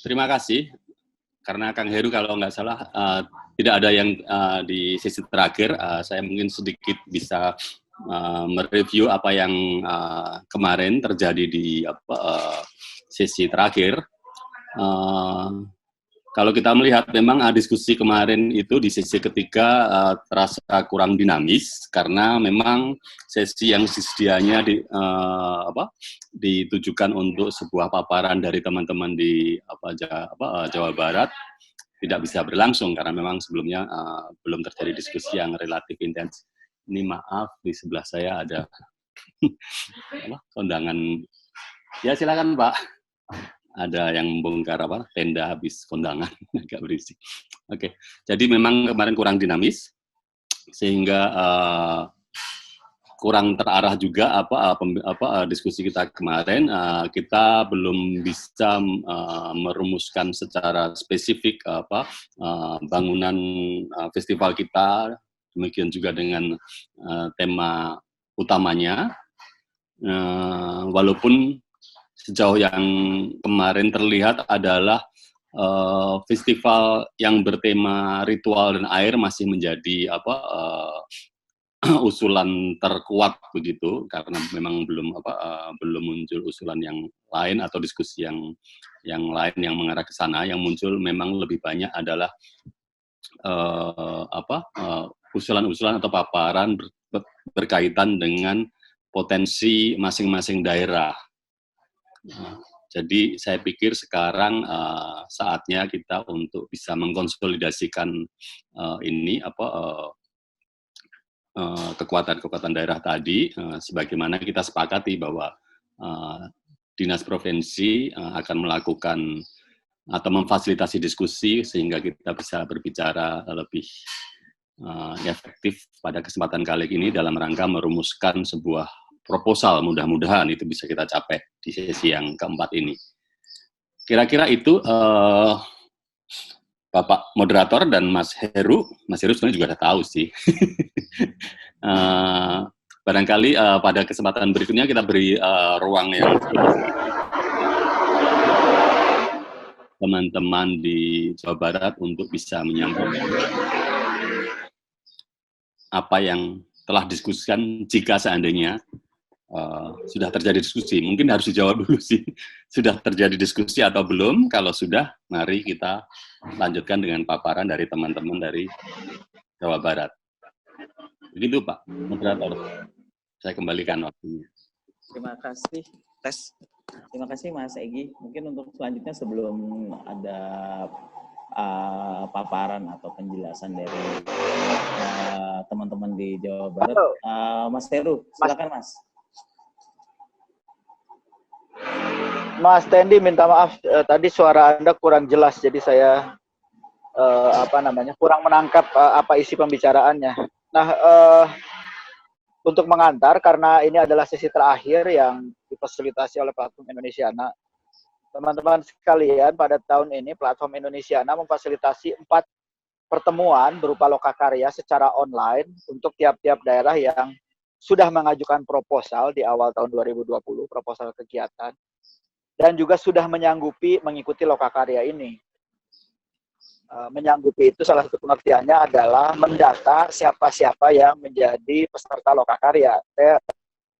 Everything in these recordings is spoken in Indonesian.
Terima kasih. Karena Kang Heru kalau nggak salah tidak ada yang di sesi terakhir, saya mungkin sedikit bisa mereview apa yang kemarin terjadi di sesi terakhir. Kalau kita melihat memang diskusi kemarin itu di sesi ketiga terasa kurang dinamis karena memang sesi yang sedianya ditujukan untuk sebuah paparan dari teman-teman di Jawa Barat tidak bisa berlangsung karena memang sebelumnya belum terjadi diskusi yang relatif intens. Ini maaf di sebelah saya ada kondangan. Ya silakan Pak. Ada yang membongkar tenda habis kondangan, agak berisik. Oke, jadi memang kemarin kurang dinamis sehingga kurang terarah juga diskusi kita kemarin. Kita belum bisa merumuskan secara spesifik bangunan festival kita, demikian juga dengan tema utamanya. Walaupun sejauh yang kemarin terlihat adalah festival yang bertema ritual dan air masih menjadi usulan terkuat begitu karena memang belum muncul usulan yang lain atau diskusi yang lain yang mengarah ke sana. Yang muncul memang lebih banyak adalah usulan-usulan atau paparan berkaitan dengan potensi masing-masing daerah. Jadi saya pikir sekarang saatnya kita untuk bisa mengkonsolidasikan kekuatan-kekuatan daerah tadi, sebagaimana kita sepakati bahwa dinas provinsi akan melakukan atau memfasilitasi diskusi sehingga kita bisa berbicara lebih efektif pada kesempatan kali ini dalam rangka merumuskan sebuah proposal, mudah-mudahan itu bisa kita capai di sesi yang keempat ini. Kira-kira itu Bapak Moderator dan Mas Heru sebenarnya juga sudah tahu sih. Barangkali pada kesempatan berikutnya kita beri ruang yang teman-teman di Jawa Barat untuk bisa menyampaikan apa yang telah diskusikan jika seandainya sudah terjadi diskusi. Mungkin harus dijawab dulu sih, sudah terjadi diskusi atau belum. Kalau sudah, mari kita lanjutkan dengan paparan dari teman-teman dari Jawa Barat. Begitu Pak Moderator, saya kembalikan waktunya. Terima kasih, terima kasih Mas Egy. Mungkin untuk selanjutnya sebelum ada paparan atau penjelasan dari teman-teman di Jawa Barat, Mas Heru, silakan Mas. Mas Tendi minta maaf, tadi suara Anda kurang jelas, jadi saya kurang menangkap apa isi pembicaraannya. Nah, untuk mengantar, karena ini adalah sesi terakhir yang difasilitasi oleh Platform Indonesiana, teman-teman sekalian, pada tahun ini Platform Indonesiana memfasilitasi 4 pertemuan berupa lokakarya secara online untuk tiap-tiap daerah yang sudah mengajukan proposal di awal tahun 2020, proposal kegiatan, dan juga sudah menyanggupi mengikuti lokakarya ini. Menyanggupi itu salah satu pengertiannya adalah mendata siapa-siapa yang menjadi peserta lokakarya. Saya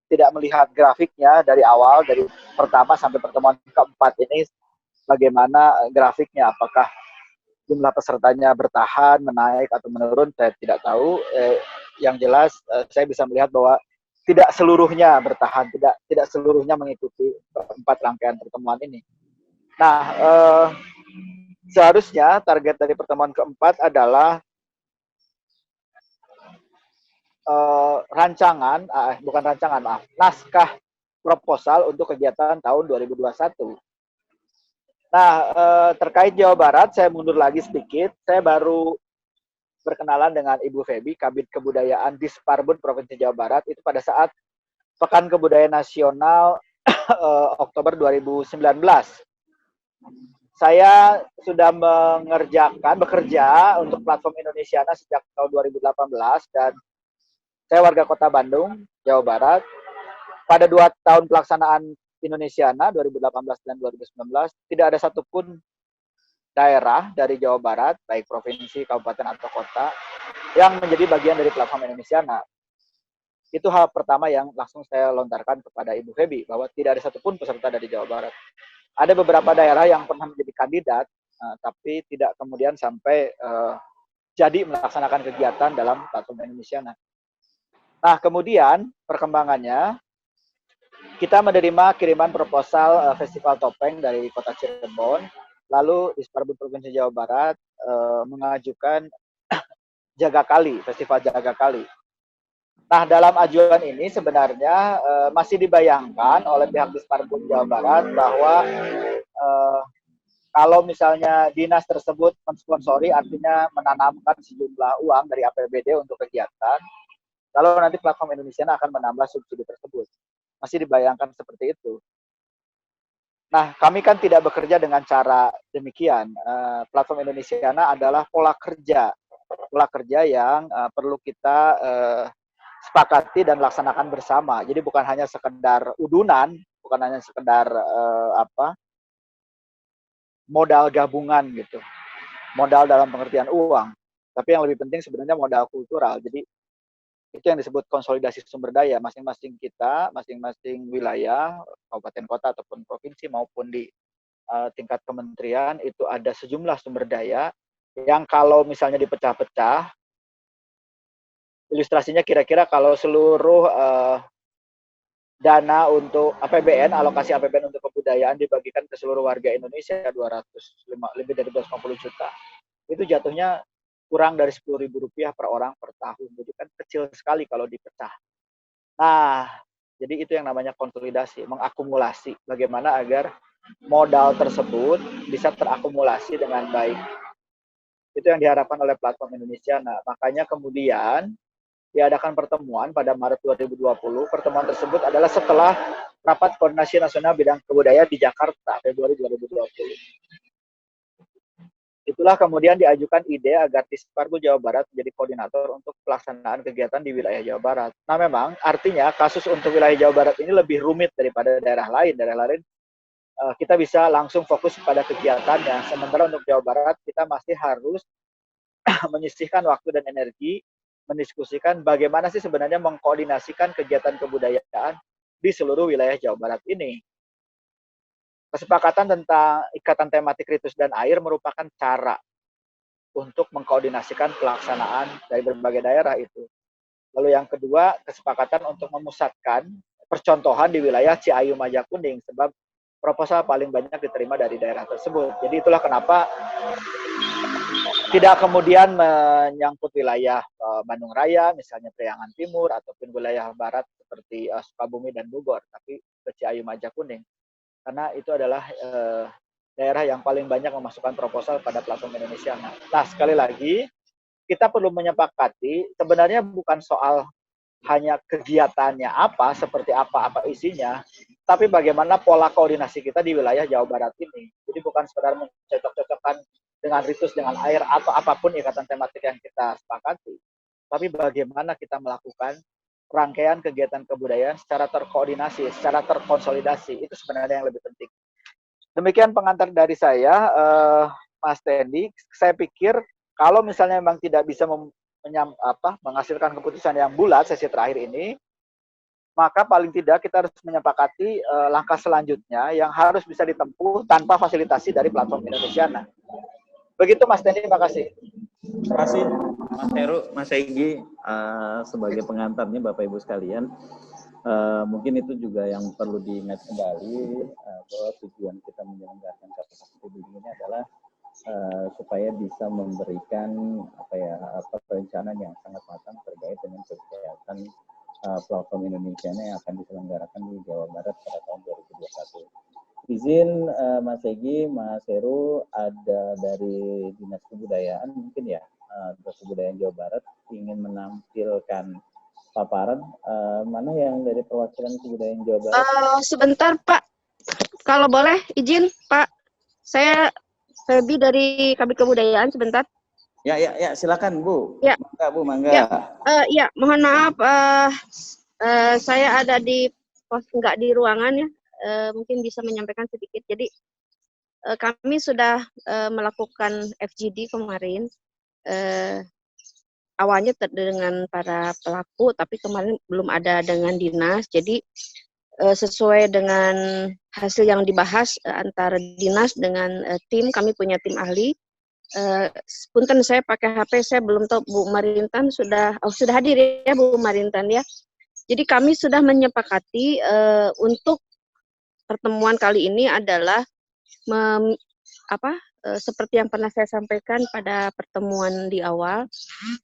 tidak melihat grafiknya dari awal, dari pertama sampai pertemuan keempat ini, bagaimana grafiknya, apakah jumlah pesertanya bertahan, menaik, atau menurun, saya tidak tahu. Yang jelas, saya bisa melihat bahwa tidak seluruhnya bertahan, tidak seluruhnya mengikuti 4 rangkaian pertemuan ini. Nah, seharusnya target dari pertemuan keempat adalah naskah proposal untuk kegiatan tahun 2021. Nah, terkait Jawa Barat, saya mundur lagi sedikit. Saya baru berkenalan dengan Ibu Febi, Kabid Kebudayaan Disparbud Provinsi Jawa Barat, itu pada saat Pekan Kebudayaan Nasional Oktober 2019. Saya sudah bekerja untuk Platform Indonesiana sejak tahun 2018, dan saya warga Kota Bandung, Jawa Barat. Pada 2 tahun pelaksanaan Indonesiana 2018 dan 2019, tidak ada satupun daerah dari Jawa Barat, baik provinsi, kabupaten, atau kota, yang menjadi bagian dari platform Indonesiana. Itu hal pertama yang langsung saya lontarkan kepada Ibu Febi, bahwa tidak ada satupun peserta dari Jawa Barat. Ada beberapa daerah yang pernah menjadi kandidat, tapi tidak kemudian sampai jadi melaksanakan kegiatan dalam platform Indonesiana. Nah, kemudian perkembangannya, kita menerima kiriman proposal Festival Topeng dari Kota Cirebon, lalu Disparbud Provinsi Jawa Barat mengajukan Jaga Kali, Festival Jaga Kali. Nah, dalam ajuan ini sebenarnya masih dibayangkan oleh pihak Disparbud Jawa Barat bahwa kalau misalnya dinas tersebut mensponsori, artinya menanamkan sejumlah uang dari APBD untuk kegiatan, lalu nanti platform Indonesia akan menambah subsidi tersebut. Masih dibayangkan seperti itu. Nah, kami kan tidak bekerja dengan cara demikian. Platform Indonesia adalah pola kerja yang perlu kita sepakati dan laksanakan bersama. Jadi bukan hanya sekedar udunan, bukan hanya sekedar modal gabungan gitu, modal dalam pengertian uang. Tapi yang lebih penting sebenarnya modal kultural. Jadi itu yang disebut konsolidasi sumber daya. Masing-masing kita, masing-masing wilayah, kabupaten kota ataupun provinsi maupun di tingkat kementerian, itu ada sejumlah sumber daya yang kalau misalnya dipecah-pecah, ilustrasinya kira-kira kalau seluruh dana untuk APBN, alokasi APBN untuk kebudayaan dibagikan ke seluruh warga Indonesia, lebih dari 250 juta. Itu jatuhnya kurang dari Rp10.000 per orang per tahun. Jadi kan kecil sekali kalau dipecah. Nah, jadi itu yang namanya konsolidasi, mengakumulasi. Bagaimana agar modal tersebut bisa terakumulasi dengan baik. Itu yang diharapkan oleh platform Indonesia. Nah, makanya kemudian diadakan pertemuan pada Maret 2020. Pertemuan tersebut adalah setelah Rapat Koordinasi Nasional Bidang Kebudayaan di Jakarta, Februari 2020. Itulah kemudian diajukan ide agar Disparbud Jawa Barat menjadi koordinator untuk pelaksanaan kegiatan di wilayah Jawa Barat. Nah, memang artinya kasus untuk wilayah Jawa Barat ini lebih rumit daripada daerah lain. Daerah lain kita bisa langsung fokus pada kegiatannya. Sementara untuk Jawa Barat kita masih harus menyisihkan waktu dan energi mendiskusikan bagaimana sih sebenarnya mengkoordinasikan kegiatan kebudayaan di seluruh wilayah Jawa Barat ini. Kesepakatan tentang ikatan tematik ritus dan air merupakan cara untuk mengkoordinasikan pelaksanaan dari berbagai daerah itu. Lalu yang kedua, kesepakatan untuk memusatkan percontohan di wilayah Ciayu Majakuning, sebab proposal paling banyak diterima dari daerah tersebut. Jadi itulah kenapa tidak kemudian menyangkut wilayah Bandung Raya, misalnya Priangan Timur, ataupun wilayah barat seperti Sukabumi dan Bogor, tapi ke Ciayu Majakuning. Karena itu adalah daerah yang paling banyak memasukkan proposal pada platform Indonesia. Nah, sekali lagi, kita perlu menyepakati, sebenarnya bukan soal hanya kegiatannya apa, seperti apa isinya, tapi bagaimana pola koordinasi kita di wilayah Jawa Barat ini. Jadi bukan sekedar mencocok-cocokkan dengan ritus, dengan air, atau apapun ikatan tematik yang kita sepakati, tapi bagaimana kita melakukan rangkaian kegiatan kebudayaan secara terkoordinasi, secara terkonsolidasi. Itu sebenarnya yang lebih penting. Demikian pengantar dari saya, Mas Tendi. Saya pikir kalau misalnya memang tidak bisa menghasilkan keputusan yang bulat sesi terakhir ini, maka paling tidak kita harus menyepakati langkah selanjutnya yang harus bisa ditempuh tanpa fasilitasi dari platform Indonesia. Begitu Mas Tendi, terima kasih. Terima kasih Mas Heru, Mas Egy, sebagai pengantarnya Bapak Ibu sekalian. Mungkin itu juga yang perlu diingat kembali, bahwa tujuan kita menyelenggarakan capacity building ini adalah supaya bisa memberikan perencanaan yang sangat matang terkait dengan kegiatan platform Indonesia yang akan diselenggarakan di Jawa Barat pada tahun 2021. Izin Mas Egy, Mas Heru, ada dari Dinas Kebudayaan mungkin ya, Dinas Kebudayaan Jawa Barat ingin menampilkan paparan. Mana yang dari perwakilan kebudayaan Jawa Barat? Sebentar Pak, kalau boleh izin Pak, saya Febi dari Kabit Kebudayaan sebentar. Ya, silakan Bu. Ya. Mangga Bu, mangga. Ya, mohon maaf, saya ada di pos, nggak di ruangan ya. Mungkin bisa menyampaikan sedikit. Jadi kami sudah melakukan FGD kemarin. Awalnya dengan para pelaku, tapi kemarin belum ada dengan dinas. Jadi sesuai dengan hasil yang dibahas antara dinas dengan tim, kami punya tim ahli. Punten saya pakai HP, saya belum tahu Bu Marintan sudah hadir ya Bu Marintan ya. Jadi kami sudah menyepakati untuk pertemuan kali ini adalah seperti yang pernah saya sampaikan pada pertemuan di awal,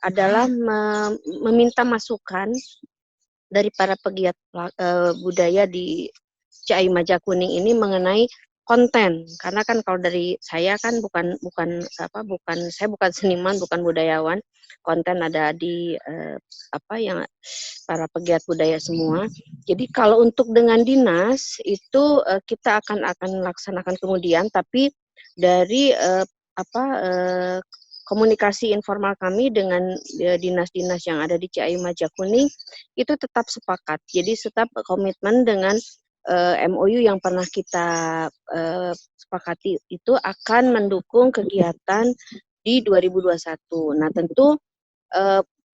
adalah meminta masukan dari para pegiat budaya di CI Majakuning ini mengenai konten. Karena kan kalau dari saya kan saya bukan seniman, bukan budayawan. Konten ada di yang para pegiat budaya semua. Jadi kalau untuk dengan dinas itu kita akan laksanakan kemudian, tapi dari komunikasi informal kami dengan dinas-dinas yang ada di CI Majakuning itu tetap sepakat. Jadi tetap komitmen dengan MOU yang pernah kita sepakati itu akan mendukung kegiatan di 2021. Nah, tentu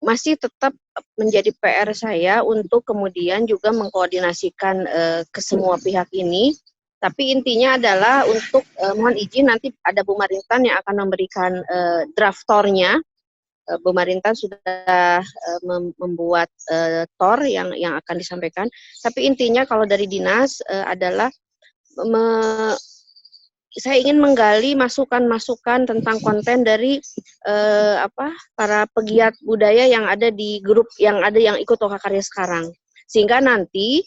masih tetap menjadi PR saya untuk kemudian juga mengkoordinasikan ke semua pihak ini. Tapi intinya adalah untuk mohon izin nanti ada Bu Marintan yang akan memberikan draftornya. Bu Marintan sudah membuat TOR yang akan disampaikan. Tapi intinya kalau dari dinas adalah saya ingin menggali masukan-masukan tentang konten dari para pegiat budaya yang ada di grup yang ikut Lokakarya sekarang. Sehingga nanti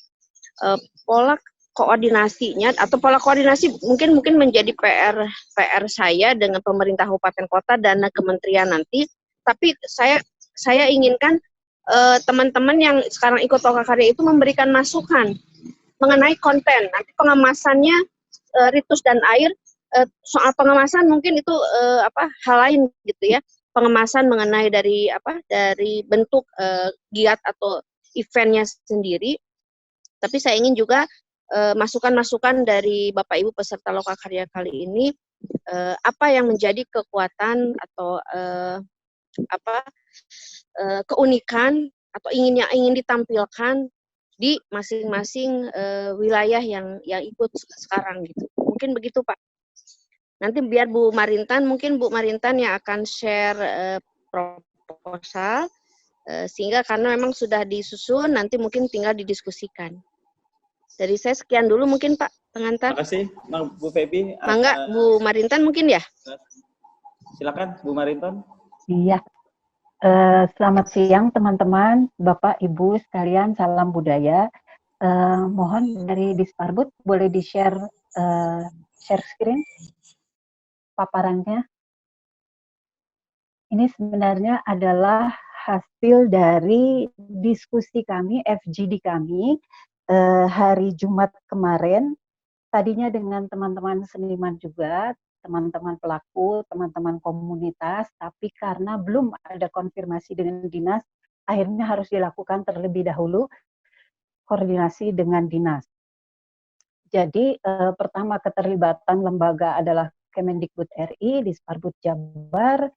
pola koordinasinya atau pola koordinasi mungkin menjadi PR saya dengan pemerintah kabupaten kota dan kementerian nanti. Tapi saya inginkan teman-teman yang sekarang ikut Lokakarya itu memberikan masukan mengenai konten. Nanti pengemasannya ritus dan air, soal pengemasan mungkin itu hal lain gitu ya. Pengemasan mengenai dari bentuk giat atau eventnya sendiri. Tapi saya ingin juga masukan-masukan dari Bapak Ibu peserta Lokakarya kali ini, apa yang menjadi kekuatan atau keunikan atau ingin ditampilkan di masing-masing wilayah yang ikut sekarang gitu. Mungkin begitu Pak. Nanti biar Bu Marintan yang akan share proposal, sehingga karena memang sudah disusun, nanti mungkin tinggal didiskusikan. Dari saya sekian dulu mungkin Pak pengantar. Terima kasih Bu Febi. Mangga Bu Marintan mungkin ya. Silakan Bu Marintan. Iya. Selamat siang teman-teman, Bapak Ibu sekalian, salam budaya. Mohon dari Disparbud boleh di-share share screen paparannya. Ini sebenarnya adalah hasil dari diskusi kami, FGD kami, hari Jumat kemarin, tadinya dengan teman-teman seniman juga, teman-teman pelaku, teman-teman komunitas, tapi karena belum ada konfirmasi dengan dinas, akhirnya harus dilakukan terlebih dahulu koordinasi dengan dinas. Jadi pertama keterlibatan lembaga adalah Kemendikbud RI, Disparbud Jabar,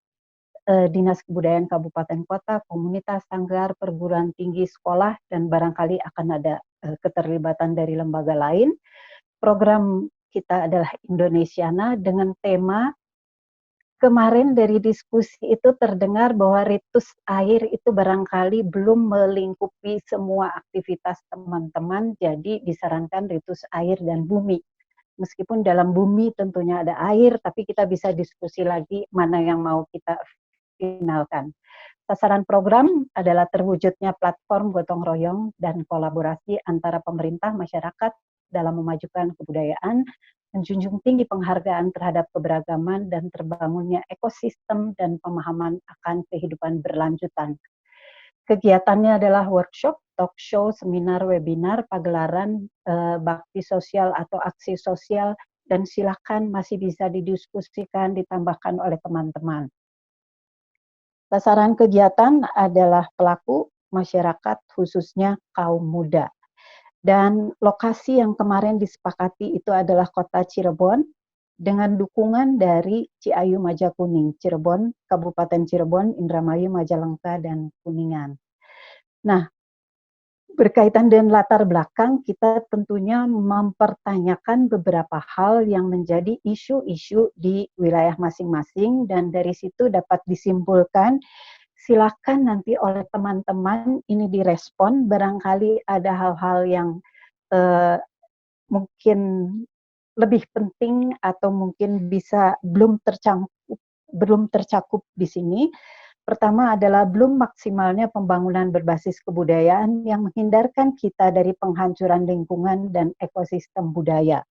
Dinas Kebudayaan Kabupaten Kota, komunitas, sanggar, perguruan tinggi, sekolah, dan barangkali akan ada keterlibatan dari lembaga lain. Program kita adalah Indonesiana dengan tema kemarin dari diskusi itu terdengar bahwa ritus air itu barangkali belum melingkupi semua aktivitas teman-teman, jadi disarankan ritus air dan bumi. Meskipun dalam bumi tentunya ada air, tapi kita bisa diskusi lagi mana yang mau kita finalkan. Sasaran program adalah terwujudnya platform gotong royong dan kolaborasi antara pemerintah, masyarakat dalam memajukan kebudayaan, menjunjung tinggi penghargaan terhadap keberagaman dan terbangunnya ekosistem dan pemahaman akan kehidupan berlanjutan. Kegiatannya adalah workshop, talk show, seminar, webinar, pagelaran, bakti sosial atau aksi sosial, dan silakan masih bisa didiskusikan, ditambahkan oleh teman-teman. Sasaran kegiatan adalah pelaku masyarakat, khususnya kaum muda. Dan lokasi yang kemarin disepakati itu adalah Kota Cirebon, dengan dukungan dari Ciayu Majakuning, Cirebon, Kabupaten Cirebon, Indramayu, Majalengka, dan Kuningan. Nah, berkaitan dengan latar belakang, kita tentunya mempertanyakan beberapa hal yang menjadi isu-isu di wilayah masing-masing, dan dari situ dapat disimpulkan, silakan nanti oleh teman-teman ini direspon, barangkali ada hal-hal yang mungkin lebih penting atau mungkin bisa belum tercakup di sini. Pertama adalah belum maksimalnya pembangunan berbasis kebudayaan yang menghindarkan kita dari penghancuran lingkungan dan ekosistem budaya.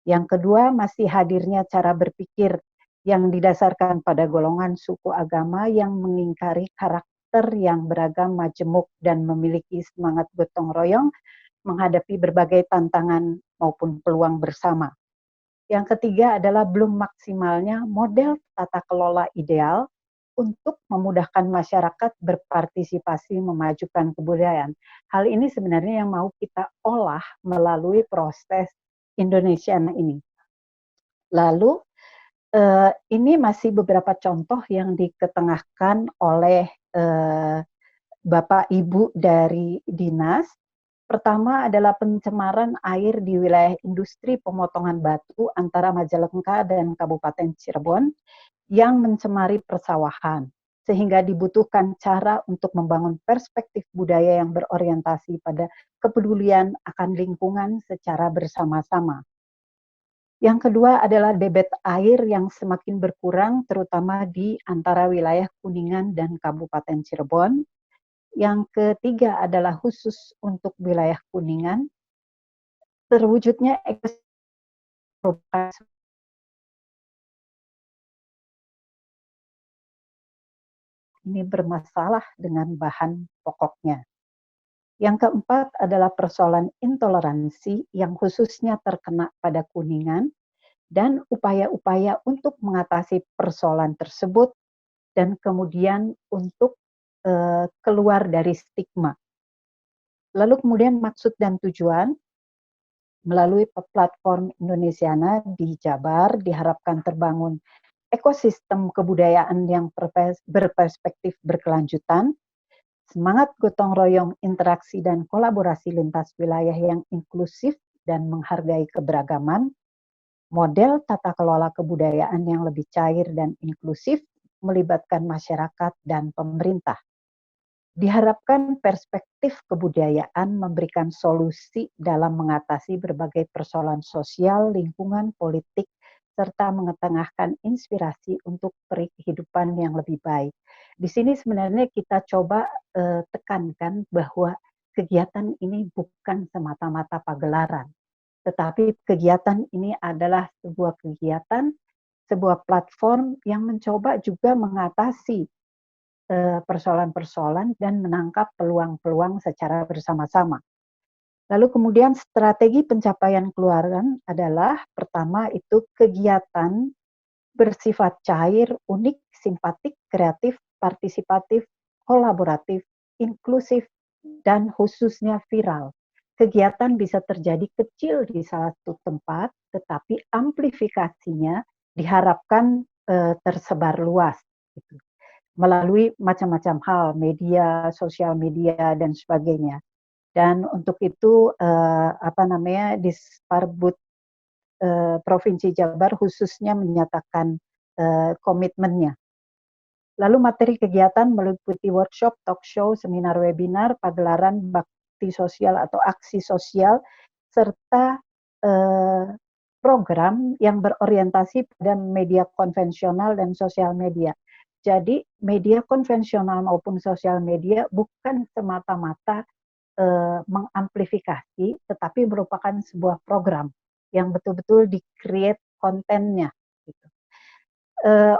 Yang kedua, masih hadirnya cara berpikir yang didasarkan pada golongan suku agama yang mengingkari karakter yang beragam, majemuk, dan memiliki semangat gotong royong menghadapi berbagai tantangan maupun peluang bersama. Yang ketiga adalah belum maksimalnya model tata kelola ideal untuk memudahkan masyarakat berpartisipasi memajukan kebudayaan. Hal ini sebenarnya yang mau kita olah melalui proses Indonesiana ini. Lalu ini masih beberapa contoh yang diketengahkan oleh Bapak Ibu dari Dinas. Pertama adalah pencemaran air di wilayah industri pemotongan batu antara Majalengka dan Kabupaten Cirebon yang mencemari persawahan, sehingga dibutuhkan cara untuk membangun perspektif budaya yang berorientasi pada kepedulian akan lingkungan secara bersama-sama. Yang kedua adalah debit air yang semakin berkurang, terutama di antara wilayah Kuningan dan Kabupaten Cirebon. Yang ketiga adalah khusus untuk wilayah Kuningan, terwujudnya ekosistem ini bermasalah dengan bahan pokoknya. Yang keempat adalah persoalan intoleransi yang khususnya terkena pada Kuningan dan upaya-upaya untuk mengatasi persoalan tersebut dan kemudian untuk keluar dari stigma. Lalu kemudian maksud dan tujuan melalui platform Indonesiana di Jabar diharapkan terbangun ekosistem kebudayaan yang berperspektif berkelanjutan, semangat gotong royong, interaksi dan kolaborasi lintas wilayah yang inklusif dan menghargai keberagaman, model tata kelola kebudayaan yang lebih cair dan inklusif, melibatkan masyarakat dan pemerintah. Diharapkan perspektif kebudayaan memberikan solusi dalam mengatasi berbagai persoalan sosial, lingkungan, politik, serta mengetengahkan inspirasi untuk kehidupan yang lebih baik. Di sini sebenarnya kita coba tekankan bahwa kegiatan ini bukan semata-mata pagelaran, tetapi kegiatan ini adalah sebuah kegiatan, sebuah platform yang mencoba juga mengatasi persoalan-persoalan dan menangkap peluang-peluang secara bersama-sama. Lalu kemudian strategi pencapaian keluaran adalah pertama itu kegiatan bersifat cair, unik, simpatik, kreatif, partisipatif, kolaboratif, inklusif, dan khususnya viral. Kegiatan bisa terjadi kecil di salah satu tempat, tetapi amplifikasinya diharapkan tersebar luas. Gitu. Melalui macam-macam hal, media, sosial media, dan sebagainya. Dan untuk itu, Disparbud Provinsi Jabar khususnya menyatakan komitmennya. Lalu materi kegiatan meliputi workshop, talk show, seminar webinar, pagelaran bakti sosial atau aksi sosial, serta program yang berorientasi pada media konvensional dan sosial media. Jadi media konvensional maupun sosial media bukan semata-mata mengamplifikasi, tetapi merupakan sebuah program yang betul-betul di-create kontennya. Gitu.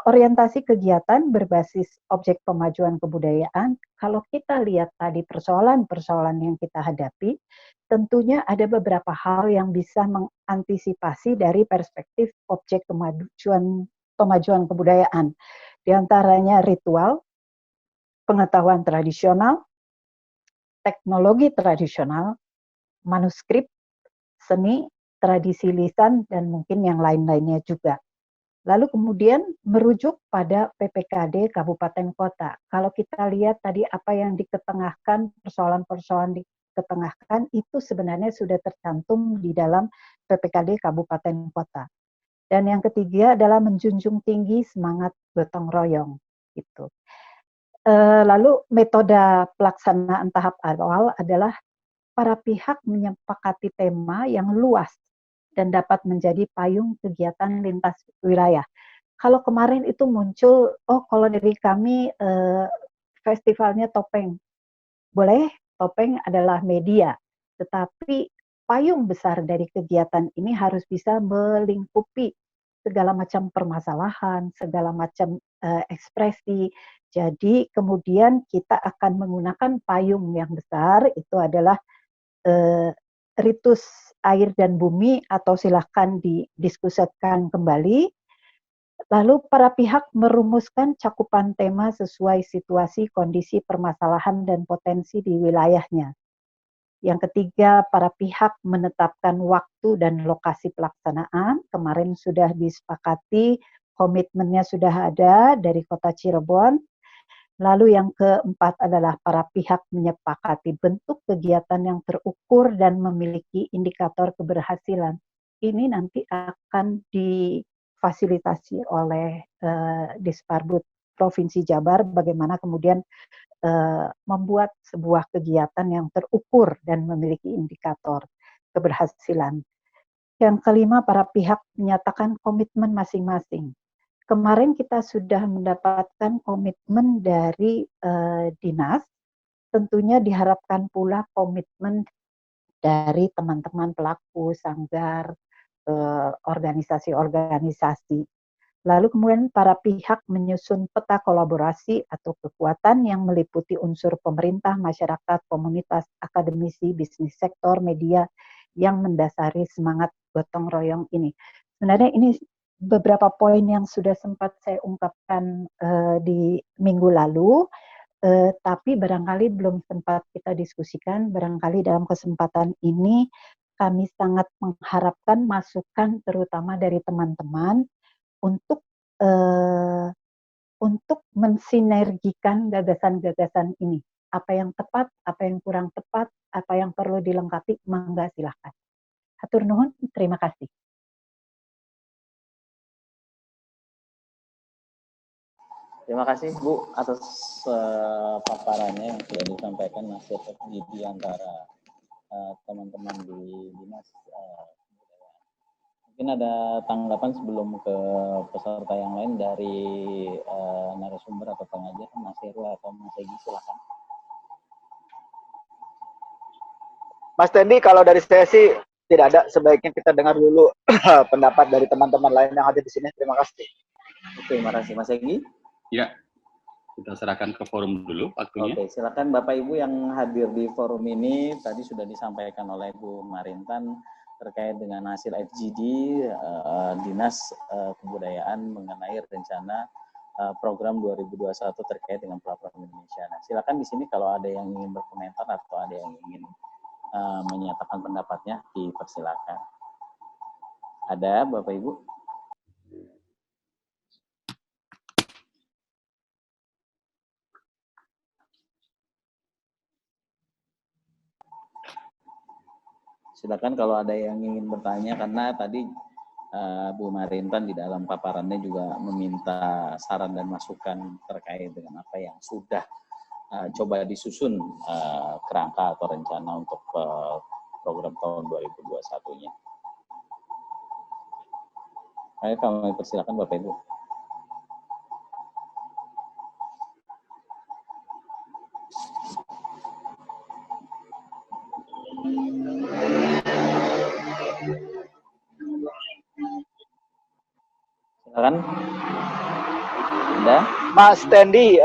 Orientasi kegiatan berbasis objek pemajuan kebudayaan, kalau kita lihat tadi persoalan-persoalan yang kita hadapi, tentunya ada beberapa hal yang bisa mengantisipasi dari perspektif objek pemajuan kebudayaan. Di antaranya ritual, pengetahuan tradisional, teknologi tradisional, manuskrip, seni, tradisi lisan, dan mungkin yang lain-lainnya juga. Lalu kemudian merujuk pada PPKD Kabupaten Kota. Kalau kita lihat tadi apa yang diketengahkan, persoalan-persoalan diketengahkan, itu sebenarnya sudah tercantum di dalam PPKD Kabupaten Kota. Dan yang ketiga adalah menjunjung tinggi semangat gotong royong. Gitu. Lalu metode pelaksanaan tahap awal adalah para pihak menyepakati tema yang luas dan dapat menjadi payung kegiatan lintas wilayah. Kalau kemarin itu muncul, kalau dari kami festivalnya topeng. Boleh, topeng adalah media, tetapi payung besar dari kegiatan ini harus bisa melingkupi segala macam permasalahan, segala macam ekspresi. Jadi kemudian kita akan menggunakan payung yang besar, itu adalah ritus air dan bumi, atau silahkan didiskusikan kembali. Lalu para pihak merumuskan cakupan tema sesuai situasi, kondisi, permasalahan, dan potensi di wilayahnya. Yang ketiga, para pihak menetapkan waktu dan lokasi pelaksanaan. Kemarin sudah disepakati, komitmennya sudah ada dari Kota Cirebon. Lalu yang keempat adalah para pihak menyepakati bentuk kegiatan yang terukur dan memiliki indikator keberhasilan. Ini nanti akan difasilitasi oleh Disparbud Provinsi Jabar, bagaimana kemudian membuat sebuah kegiatan yang terukur dan memiliki indikator keberhasilan. Yang kelima, para pihak menyatakan komitmen masing-masing. Kemarin kita sudah mendapatkan komitmen dari dinas, tentunya diharapkan pula komitmen dari teman-teman pelaku, sanggar, organisasi-organisasi. Lalu kemudian para pihak menyusun peta kolaborasi atau kekuatan yang meliputi unsur pemerintah, masyarakat, komunitas, akademisi, bisnis sektor, media yang mendasari semangat gotong royong ini. Sebenarnya ini beberapa poin yang sudah sempat saya ungkapkan di minggu lalu, tapi barangkali belum sempat kita diskusikan. Barangkali dalam kesempatan ini kami sangat mengharapkan masukan terutama dari teman-teman untuk mensinergikan gagasan-gagasan ini. Apa yang tepat, apa yang kurang tepat, apa yang perlu dilengkapi, mangga silahkan. Hatur nuhun, terima kasih. Terima kasih Bu atas paparannya yang sudah disampaikan nasihat di antara teman-teman di dinas. Mungkin ada tanggapan sebelum ke peserta yang lain dari narasumber atau pengajar, Mas Heru atau Mas Egi, silakan. Mas Tendi, kalau dari saya sih tidak ada, sebaiknya kita dengar dulu pendapat dari teman-teman lain yang ada di sini. Terima kasih. Oke, terima kasih. Mas Egi? Ya, kita serahkan ke forum dulu waktunya. Oke, silakan Bapak Ibu yang hadir di forum ini. Tadi sudah disampaikan oleh Bu Marintan terkait dengan hasil FGD Dinas Kebudayaan mengenai rencana program 2021 terkait dengan platform Indonesia. Nah, silakan di sini kalau ada yang ingin berkomentar atau ada yang ingin menyatakan pendapatnya, dipersilakan. Ada Bapak Ibu? Silakan kalau ada yang ingin bertanya, karena tadi Bu Marintan di dalam paparannya juga meminta saran dan masukan terkait dengan apa yang sudah coba disusun kerangka atau rencana untuk program tahun 2021-nya. Ayo kami persilakan Bapak Ibu. Silakan. Ada? Mas Tendi,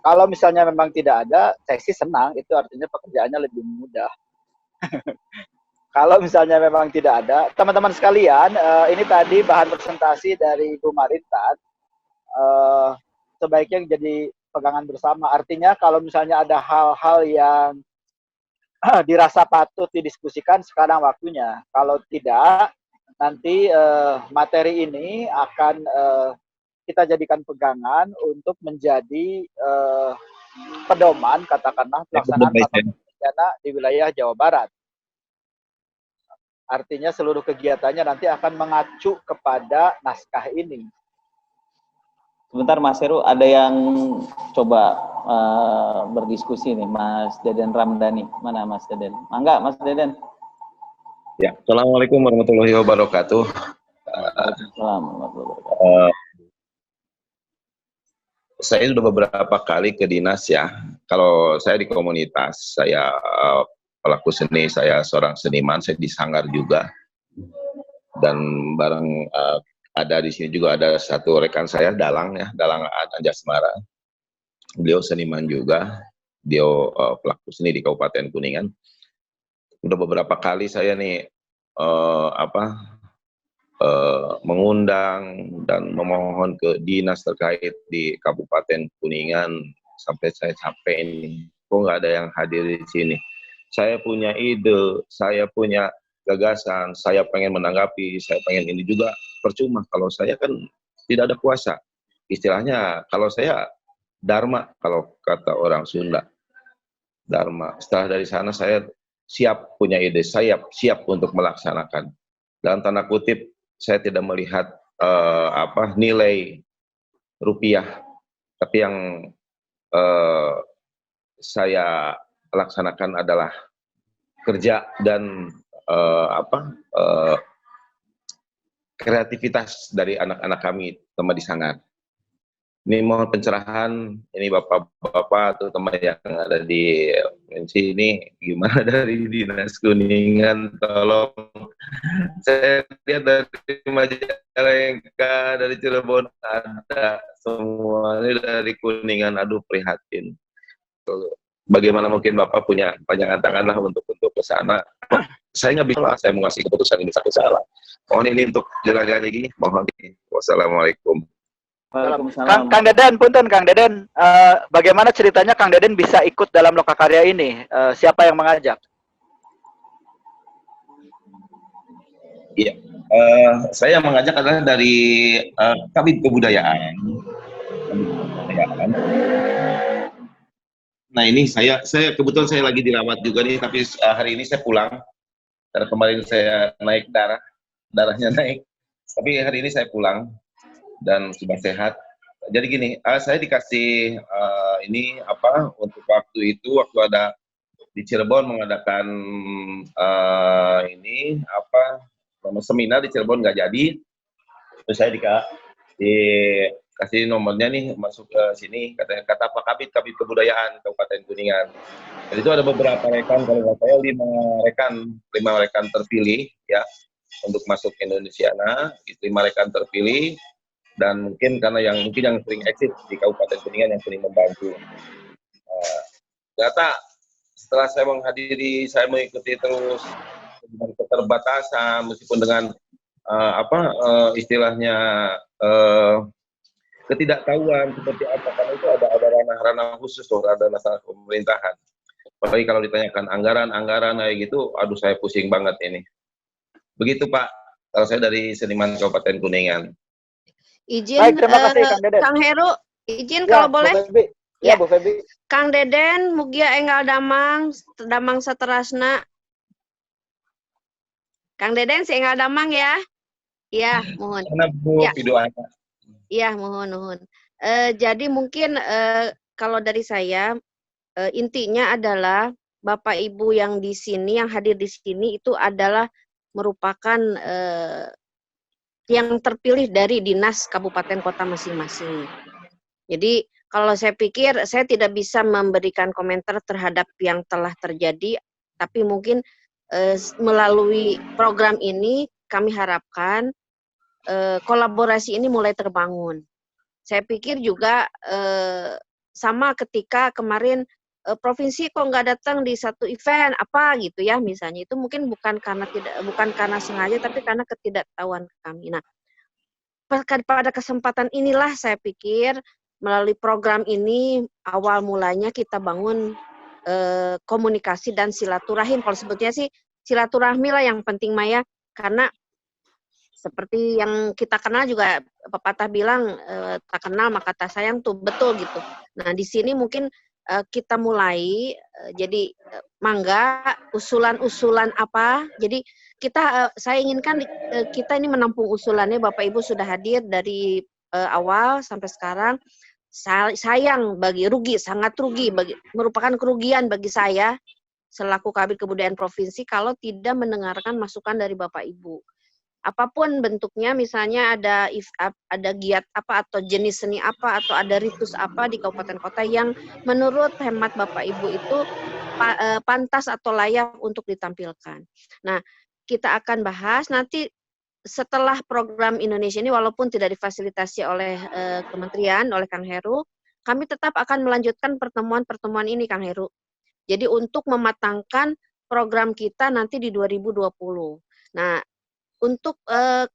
kalau misalnya memang tidak ada, saya sih senang, itu artinya pekerjaannya lebih mudah. Kalau misalnya memang tidak ada, teman-teman sekalian, ini tadi bahan presentasi dari Bu Marintan, sebaiknya jadi pegangan bersama. Artinya kalau misalnya ada hal-hal yang dirasa patut didiskusikan, sekarang waktunya. Kalau tidak, nanti materi ini akan kita jadikan pegangan untuk menjadi pedoman, katakanlah, pelaksanaan patung Indonesia di wilayah Jawa Barat. Artinya seluruh kegiatannya nanti akan mengacu kepada naskah ini. Sebentar Mas Heru, ada yang coba berdiskusi nih, Mas Deden Ramdhani. Mana Mas Deden? Mangga Mas Deden. Ya, Assalamualaikum warahmatullahi wabarakatuh. Saya sudah beberapa kali ke dinas ya. Kalau saya di komunitas, saya pelaku seni, saya seorang seniman, saya di Sanggar juga. Dan bareng ada di sini juga ada satu rekan saya, Dalang ya, Dalang Anjasmara. Beliau seniman juga, beliau pelaku seni di Kabupaten Kuningan. Udah beberapa kali saya nih mengundang dan memohon ke dinas terkait di Kabupaten Kuningan, sampai saya capek ini, kok nggak ada yang hadir di sini. Saya punya ide, saya punya gagasan, saya pengen menanggapi, saya pengen ini juga, percuma kalau saya kan tidak ada kuasa. Istilahnya kalau saya dharma, kalau kata orang Sunda, dharma. Setelah dari sana saya siap punya ide, saya siap untuk melaksanakan. Dalam tanda kutip, saya tidak melihat nilai rupiah, tapi yang saya laksanakan adalah kerja dan kreativitas dari anak-anak kami, teman di Sanggar. Ini mohon pencerahan, ini bapak-bapak atau teman yang ada di provinsi ini, gimana dari Dinas Kuningan, tolong. Saya lihat dari Majalengka, dari Cirebon ada, semua ini dari Kuningan, aduh prihatin. Bagaimana mungkin Bapak punya panjangan tangan lah untuk ke sana. Saya nggak bisa, saya mau ngasih keputusan ini satu salah. Mohon ini untuk jalan-jalan lagi, mohon ini. Wassalamualaikum. Kang Deden, punten Kang Deden, bagaimana ceritanya Kang Deden bisa ikut dalam lokakarya ini? Siapa yang mengajak? Iya, saya mengajak adalah dari Kabid Kebudayaan. Nah ini saya kebetulan saya lagi dirawat juga nih, tapi hari ini saya pulang karena kemarin saya naik darahnya naik, tapi hari ini saya pulang dan sudah sehat. Jadi gini, saya dikasih ini untuk waktu itu, waktu ada di Cirebon mengadakan seminar di Cirebon nggak jadi, terus saya dikasih nomornya nih, masuk ke sini, kata Pak Kabid Kebudayaan Kabupaten Kuningan. Jadi itu ada beberapa rekan, kalau nggak saya 5 rekan terpilih ya untuk masuk Indonesiana, 5 rekan terpilih. Dan mungkin karena yang sering eksis di Kabupaten Kuningan yang sering membantu. Ternyata setelah saya menghadiri, saya mengikuti terus dengan keterbatasan, meskipun dengan istilahnya ketidaktahuan seperti apa, karena itu ada ranah-ranah khusus loh, ada masalah pemerintahan. Apalagi kalau ditanyakan anggaran kayak gitu, aduh saya pusing banget ini. Begitu Pak, kalau saya dari Seniman Kabupaten Kuningan. Izin, baik, terima kasih Kang Deden. Kang Heru, izin ya, kalau boleh. Ya, Bu Febi. Kang Deden, Mugia Enggal Damang Saterasna. Kang Deden, si Enggal Damang ya. Iya, mohon. Bu, ya. Pidoana. Iya, mohon. Jadi mungkin kalau dari saya, intinya adalah Bapak Ibu yang di sini, yang hadir di sini itu adalah merupakan yang terpilih dari dinas kabupaten kota masing-masing. Jadi kalau saya pikir saya tidak bisa memberikan komentar terhadap yang telah terjadi, tapi mungkin melalui program ini kami harapkan kolaborasi ini mulai terbangun. Saya pikir juga sama ketika kemarin provinsi kok nggak datang di satu event apa gitu ya misalnya, itu mungkin bukan karena sengaja, tapi karena ketidaktahuan kami. Nah, pada kesempatan inilah saya pikir melalui program ini awal mulanya kita bangun komunikasi dan silaturahim. Kalau sebetulnya sih silaturahmi lah yang penting, Maya, karena seperti yang kita kenal juga pepatah bilang tak kenal maka tak sayang, tuh betul gitu. Nah di sini mungkin kita mulai jadi mangga usulan-usulan apa. Jadi kita saya inginkan kita ini menampung usulannya. Bapak Ibu sudah hadir dari awal sampai sekarang. Sayang sangat rugi, merupakan kerugian bagi saya selaku Kabid Kebudayaan Provinsi kalau tidak mendengarkan masukan dari Bapak Ibu. Apapun bentuknya, misalnya ada giat apa atau jenis seni apa atau ada ritus apa di kabupaten kota yang menurut hemat Bapak Ibu itu pantas atau layak untuk ditampilkan. Nah, kita akan bahas nanti setelah program Indonesia ini, walaupun tidak difasilitasi oleh kementerian, oleh Kang Heru, kami tetap akan melanjutkan pertemuan-pertemuan ini, Kang Heru. Jadi untuk mematangkan program kita nanti di 2020. Nah, untuk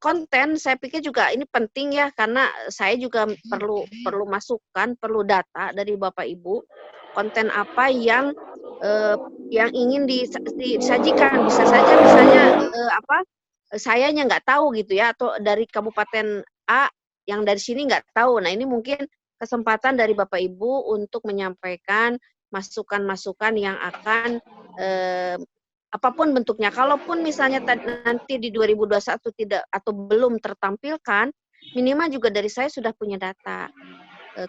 konten saya pikir juga ini penting ya, karena saya juga perlu masukan, perlu data dari Bapak Ibu, konten apa yang ingin disajikan. Bisa saja misalnya sayanya nggak tahu gitu ya, atau dari Kabupaten A yang dari sini nggak tahu. Nah ini mungkin kesempatan dari Bapak Ibu untuk menyampaikan masukan-masukan yang akan apapun bentuknya. Kalaupun misalnya nanti di 2021 tidak atau belum tertampilkan, minimal juga dari saya sudah punya data.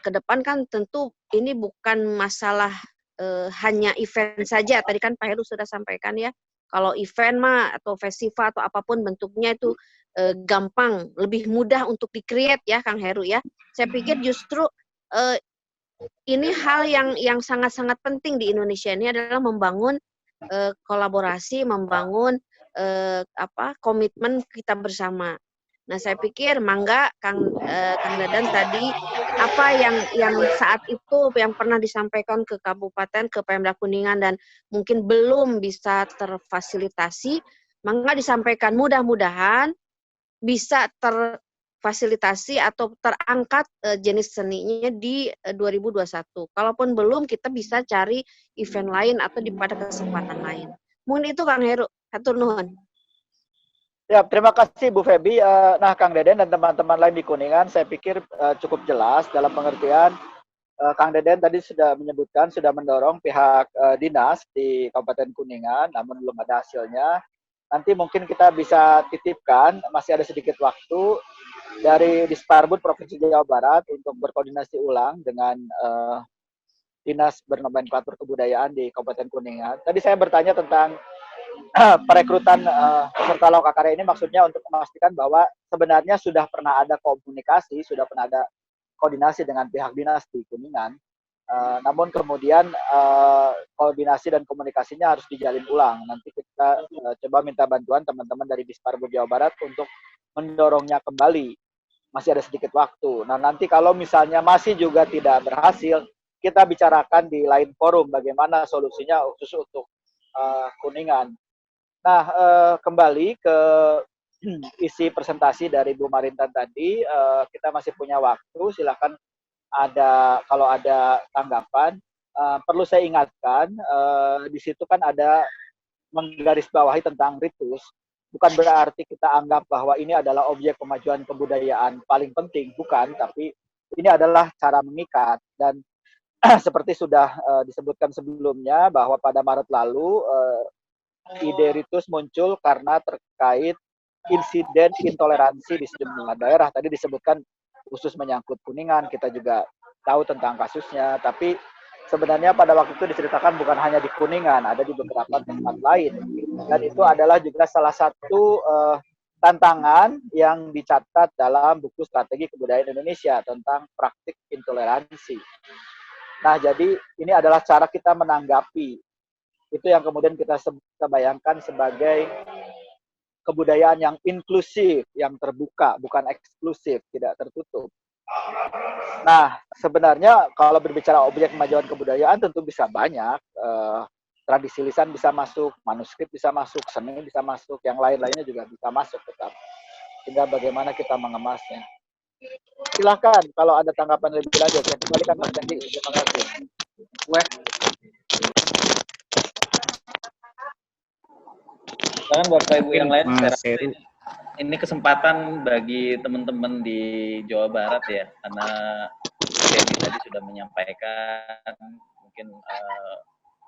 Ke depan kan tentu ini bukan masalah hanya event saja. Tadi kan Pak Heru sudah sampaikan ya, kalau event mah atau festival atau apapun bentuknya itu gampang, lebih mudah untuk di-create ya Kang Heru ya. Saya pikir justru ini hal yang sangat-sangat penting di Indonesia ini adalah membangun kolaborasi, membangun komitmen kita bersama. Nah, saya pikir mangga Kang Dadan tadi apa yang saat itu yang pernah disampaikan ke kabupaten, ke Pemda Kuningan dan mungkin belum bisa terfasilitasi, mangga disampaikan, mudah-mudahan bisa terfasilitasi atau terangkat jenis seninya di 2021. Kalaupun belum, kita bisa cari event lain atau pada kesempatan lain. Mungkin itu Kang Heru, hatur nuhun. Ya, terima kasih Bu Febi. Nah, Kang Deden dan teman-teman lain di Kuningan, saya pikir cukup jelas dalam pengertian Kang Deden tadi sudah menyebutkan, sudah mendorong pihak dinas di Kabupaten Kuningan, namun belum ada hasilnya. Nanti mungkin kita bisa titipkan, masih ada sedikit waktu dari Disparbud Provinsi Jawa Barat untuk berkoordinasi ulang dengan Dinas Bernomenklatur Kebudayaan di Kabupaten Kuningan. Tadi saya bertanya tentang perekrutan peserta loka karya ini, maksudnya untuk memastikan bahwa sebenarnya sudah pernah ada komunikasi, sudah pernah ada koordinasi dengan pihak dinas di Kuningan. Namun kemudian koordinasi dan komunikasinya harus dijalin ulang. Nanti kita coba minta bantuan teman-teman dari Disparbud Jawa Barat untuk mendorongnya kembali. Masih ada sedikit waktu. Nah, nanti kalau misalnya masih juga tidak berhasil, kita bicarakan di lain forum bagaimana solusinya khusus untuk Kuningan. Nah, kembali ke isi presentasi dari Bu Marintan tadi, kita masih punya waktu, silakan kalau ada tanggapan. Perlu saya ingatkan, di situ kan ada menggarisbawahi tentang ritus. Bukan berarti kita anggap bahwa ini adalah objek kemajuan kebudayaan paling penting, bukan, tapi ini adalah cara mengikat. Dan seperti sudah disebutkan sebelumnya, bahwa pada Maret lalu ide ritus muncul karena terkait insiden intoleransi di sejumlah daerah. Tadi disebutkan khusus menyangkut Kuningan, kita juga tahu tentang kasusnya, tapi sebenarnya pada waktu itu diceritakan bukan hanya di Kuningan, ada di beberapa tempat lain. Dan itu adalah juga salah satu tantangan yang dicatat dalam buku Strategi Kebudayaan Indonesia tentang praktik intoleransi. Nah, jadi ini adalah cara kita menanggapi. Itu yang kemudian kita bayangkan sebagai kebudayaan yang inklusif, yang terbuka, bukan eksklusif, tidak tertutup. Nah, sebenarnya kalau berbicara objek kemajuan kebudayaan tentu bisa banyak. Tradisi lisan bisa masuk, manuskrip bisa masuk, seni bisa masuk, yang lain-lainnya juga bisa masuk tetap. Tinggal bagaimana kita mengemasnya. Silakan kalau ada tanggapan lebih lanjut. Saya kembalikan Mas Dendi. Terima kasih. Silakan Bapak Ibu yang lain. Mas Heru. Ini kesempatan bagi teman-teman di Jawa Barat ya, karena Debbie tadi sudah menyampaikan mungkin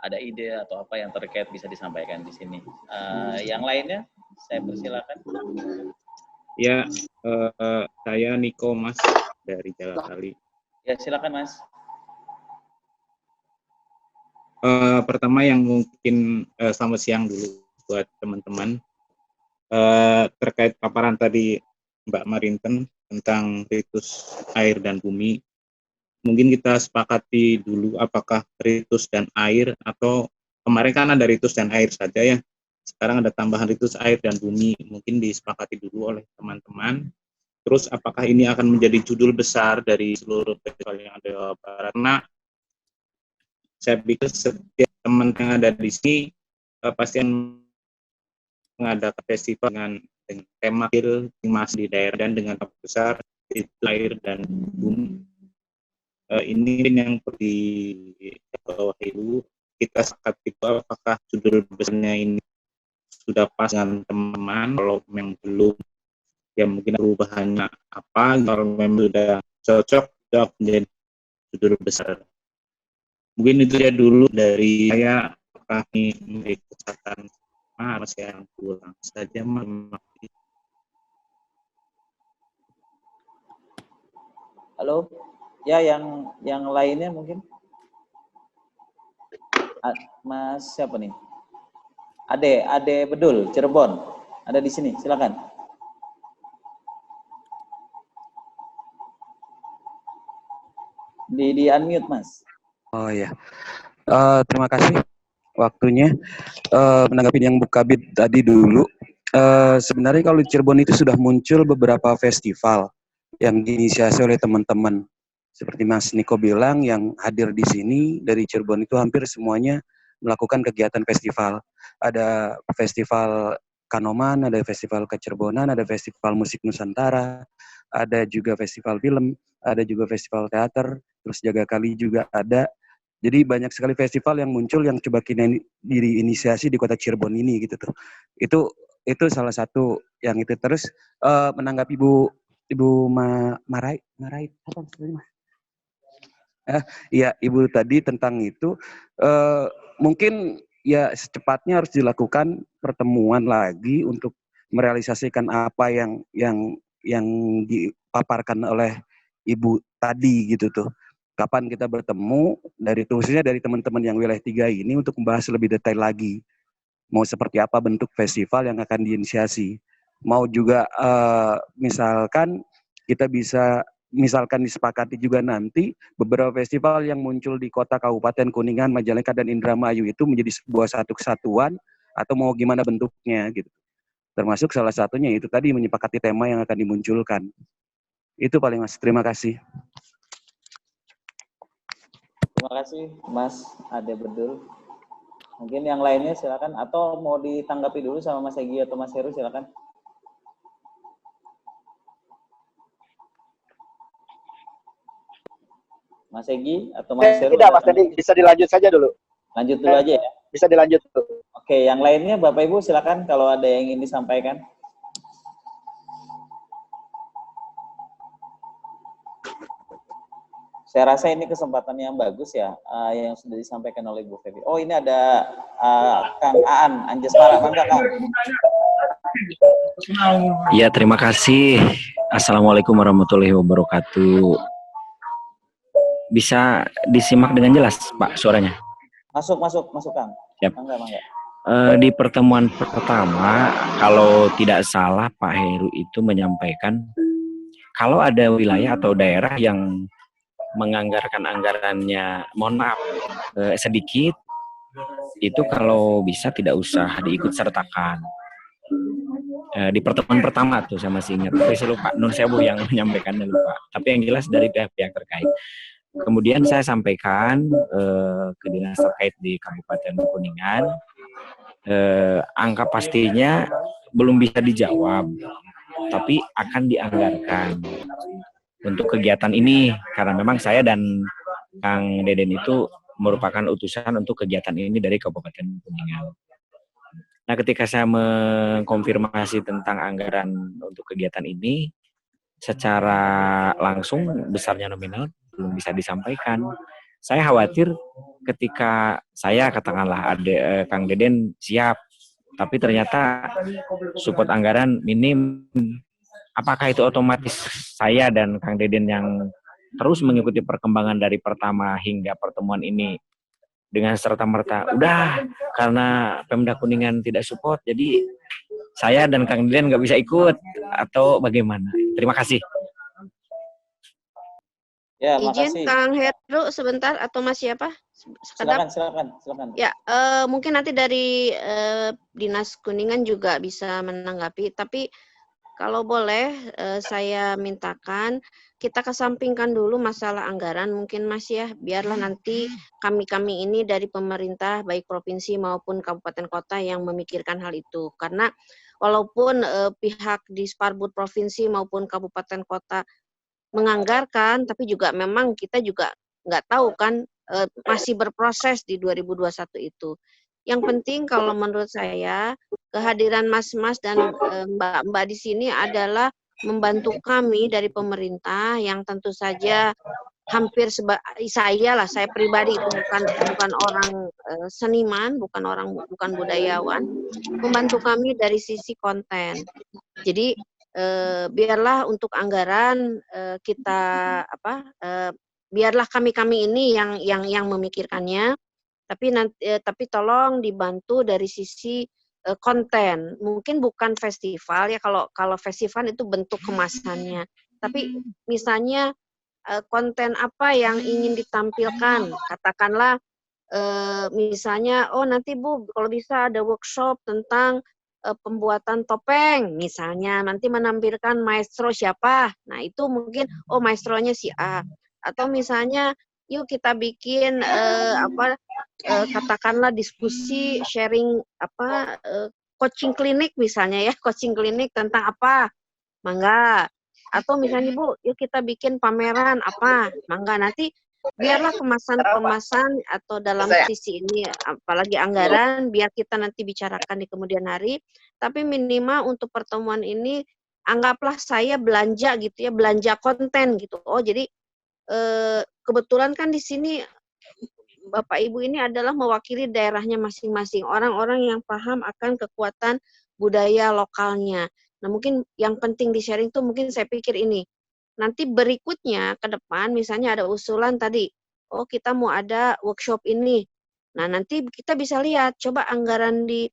ada ide atau apa yang terkait bisa disampaikan di sini. Yang lainnya saya persilakan. Ya, saya Niko Mas dari Jalan Kali. Ya silakan Mas. Pertama yang mungkin selamat siang dulu buat teman-teman. Terkait paparan tadi Mbak Marinten tentang ritus air dan bumi, mungkin kita sepakati dulu apakah ritus dan air, atau kemarin kan ada ritus dan air saja ya, sekarang ada tambahan ritus air dan bumi, mungkin disepakati dulu oleh teman-teman. Terus apakah ini akan menjadi judul besar dari seluruh festival yang ada di Jawa Barat? Karena saya pikir setiap teman yang ada di sini pasti mengadakan festival dengan tema masih di daerah dan dengan tema besar itu air dan bumi. Ini yang perlu diketahui dulu. Kita sepakat itu apakah judul besarnya ini sudah pas dengan teman-teman. Kalau memang belum, ya mungkin perubahannya apa. Kalau memang sudah cocok, sudah menjadi judul besar. Mungkin itu ya dulu dari saya. Apakah ini memiliki kesempatan Mas yang pulang saja, Halo, ya yang lainnya mungkin, Mas siapa nih? Ade Bedul, Cirebon, ada di sini, silakan. Di unmute Mas. Oh ya, terima kasih waktunya. Menanggapi yang Bu Kabid tadi dulu, sebenarnya kalau di Cirebon itu sudah muncul beberapa festival yang diinisiasi oleh teman-teman. Seperti Mas Niko bilang, yang hadir di sini dari Cirebon itu hampir semuanya melakukan kegiatan festival. Ada festival Kanoman, ada festival Kecerbonan, ada festival musik Nusantara, ada juga festival film, ada juga festival teater, terus Jaga Kali juga ada. Jadi banyak sekali festival yang muncul yang coba kita diinisiasi di kota Cirebon ini gitu tuh. Itu salah satu yang itu. Terus menanggapi Ibu Marai apa maksudnya? Iya, Ibu tadi tentang itu mungkin ya secepatnya harus dilakukan pertemuan lagi untuk merealisasikan apa yang dipaparkan oleh Ibu tadi gitu tuh. Kapan kita bertemu khususnya dari teman-teman yang wilayah 3 ini untuk membahas lebih detail lagi. Mau seperti apa bentuk festival yang akan diinisiasi. Mau juga misalkan kita bisa disepakati juga nanti beberapa festival yang muncul di kota Kabupaten Kuningan, Majalengka dan Indramayu itu menjadi sebuah satu kesatuan atau mau gimana bentuknya gitu. Termasuk salah satunya itu tadi menyepakati tema yang akan dimunculkan. Itu paling Mas. Terima kasih. Terima kasih Mas Ade Bedul. Mungkin yang lainnya silakan, atau mau ditanggapi dulu sama Mas Egi atau Mas Heru, silakan. Mas Egi atau Mas Heru? Tidak, Mas Edi, bisa dilanjut saja dulu. Lanjut dulu aja ya. Bisa dilanjut dulu. Oke, yang lainnya Bapak Ibu silakan kalau ada yang ingin disampaikan. Saya rasa ini kesempatan yang bagus ya, yang sudah disampaikan oleh Bu Febi. Oh, ini ada Kang Aan, Anjasmara, mangga Kang. Ya, terima kasih. Assalamualaikum warahmatullahi wabarakatuh. Bisa disimak dengan jelas, Pak, suaranya? Masuk Kang. Siap. Mangga. Di pertemuan pertama, kalau tidak salah Pak Heru itu menyampaikan kalau ada wilayah atau daerah yang menganggarkan anggarannya, mohon maaf, sedikit, itu kalau bisa tidak usah diikut sertakan. Di pertemuan pertama tuh saya masih ingat, tapi saya lupa, Nur Sewu yang menyampaikannya lupa. Tapi yang jelas dari pihak-pihak terkait. Kemudian saya sampaikan ke dinas terkait di Kabupaten Kuningan, angka pastinya belum bisa dijawab, tapi akan dianggarkan untuk kegiatan ini, karena memang saya dan Kang Deden itu merupakan utusan untuk kegiatan ini dari Kabupaten Kuningan. Nah, ketika saya mengkonfirmasi tentang anggaran untuk kegiatan ini, secara langsung besarnya nominal belum bisa disampaikan. Saya khawatir ketika saya katakanlah Kang Deden siap, tapi ternyata support anggaran minim. Apakah itu otomatis saya dan Kang Deden yang terus mengikuti perkembangan dari pertama hingga pertemuan ini dengan serta-merta udah karena Pemda Kuningan tidak support, jadi saya dan Kang Deden nggak bisa ikut atau bagaimana? Terima kasih. Ya, Izin makasih. Kang Heru sebentar atau Mas siapa? Sekedar. Silakan. Ya, mungkin nanti dari Dinas Kuningan juga bisa menanggapi, tapi kalau boleh saya mintakan kita kesampingkan dulu masalah anggaran mungkin Mas ya, biarlah nanti kami ini dari pemerintah baik provinsi maupun kabupaten kota yang memikirkan hal itu. Karena walaupun pihak di Sparbud provinsi maupun kabupaten kota menganggarkan, tapi juga memang kita juga nggak tahu kan masih berproses di 2021 itu. Yang penting kalau menurut saya kehadiran mas-mas dan mbak-mbak di sini adalah membantu kami dari pemerintah yang tentu saja hampir saya pribadi itu bukan orang seniman, bukan budayawan, membantu kami dari sisi konten. Jadi biarlah untuk anggaran kita biarlah kami ini yang memikirkannya, tapi tolong dibantu dari sisi konten. Mungkin bukan festival ya, kalau festival itu bentuk kemasannya, tapi misalnya konten apa yang ingin ditampilkan, katakanlah misalnya nanti Bu kalau bisa ada workshop tentang pembuatan topeng misalnya, nanti menampilkan maestro siapa, nah itu mungkin maestronya si A, atau misalnya yuk kita bikin katakanlah diskusi sharing coaching klinik misalnya ya, coaching klinik tentang apa, mangga. Atau misalnya Bu, yuk kita bikin pameran apa, mangga. Nanti biarlah kemasan atau dalam sisi ini, apalagi anggaran, biar kita nanti bicarakan di kemudian hari. Tapi minimal untuk pertemuan ini, anggaplah saya belanja gitu ya, belanja konten gitu. Jadi kebetulan kan di sini Bapak Ibu ini adalah mewakili daerahnya masing-masing, orang-orang yang paham akan kekuatan budaya lokalnya. Nah, mungkin yang penting di-sharing tuh mungkin saya pikir ini. Nanti berikutnya ke depan misalnya ada usulan tadi, kita mau ada workshop ini. Nah, nanti kita bisa lihat, coba anggaran di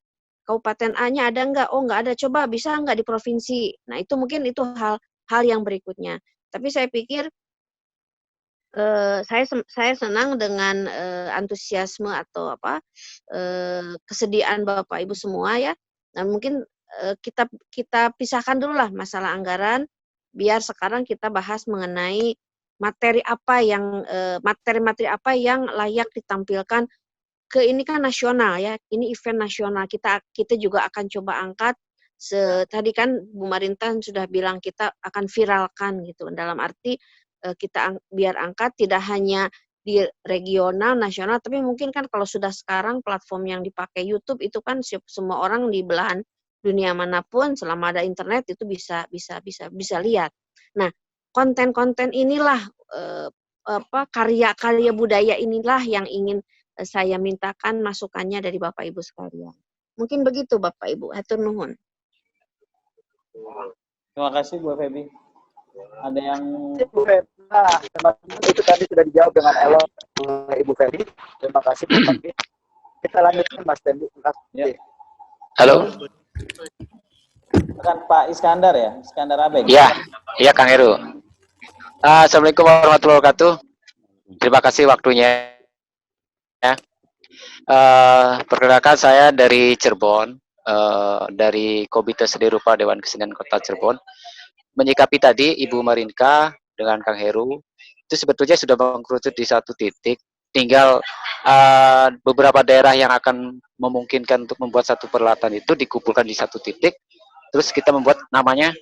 Kabupaten A-nya ada nggak? Nggak ada, coba bisa nggak di provinsi? Nah, itu mungkin itu hal yang berikutnya. Tapi saya pikir saya senang dengan antusiasme atau kesediaan Bapak Ibu semua ya. Dan mungkin kita pisahkan dulu lah masalah anggaran, biar sekarang kita bahas mengenai materi materi apa yang layak ditampilkan ini kan nasional ya, ini event nasional, kita juga akan coba angkat. Tadi kan Bu Marintan sudah bilang kita akan viralkan gitu, dalam arti kita biar angkat tidak hanya di regional, nasional, tapi mungkin kan kalau sudah sekarang platform yang dipakai YouTube itu kan semua orang di belahan dunia manapun selama ada internet itu bisa lihat. Nah, konten-konten inilah karya-karya budaya inilah yang ingin saya mintakan masukannya dari Bapak Ibu sekalian. Mungkin begitu Bapak Ibu. Hatur nuhun. Terima kasih Bu Febi. Ada yang Bu Febi, teman-teman itu tadi sudah dijawab dengan elok oleh Ibu Febi. Terima kasih Bu Febi. Kita lanjutkan Mas Tendi. Ya. Halo. Kan Pak Iskandar ya, Iskandar Abeng. Iya Kang Heru. Assalamualaikum warahmatullahi wabarakatuh. Terima kasih waktunya. Perkenalkan saya dari Cirebon, dari Komite Seni Rupa Dewan Kesenian Kota Cirebon. Menyikapi tadi Ibu Marinka dengan Kang Heru, itu sebetulnya sudah mengkerucut di satu titik. Tinggal beberapa daerah yang akan memungkinkan untuk membuat satu peralatan itu dikumpulkan di satu titik. Terus kita membuat namanya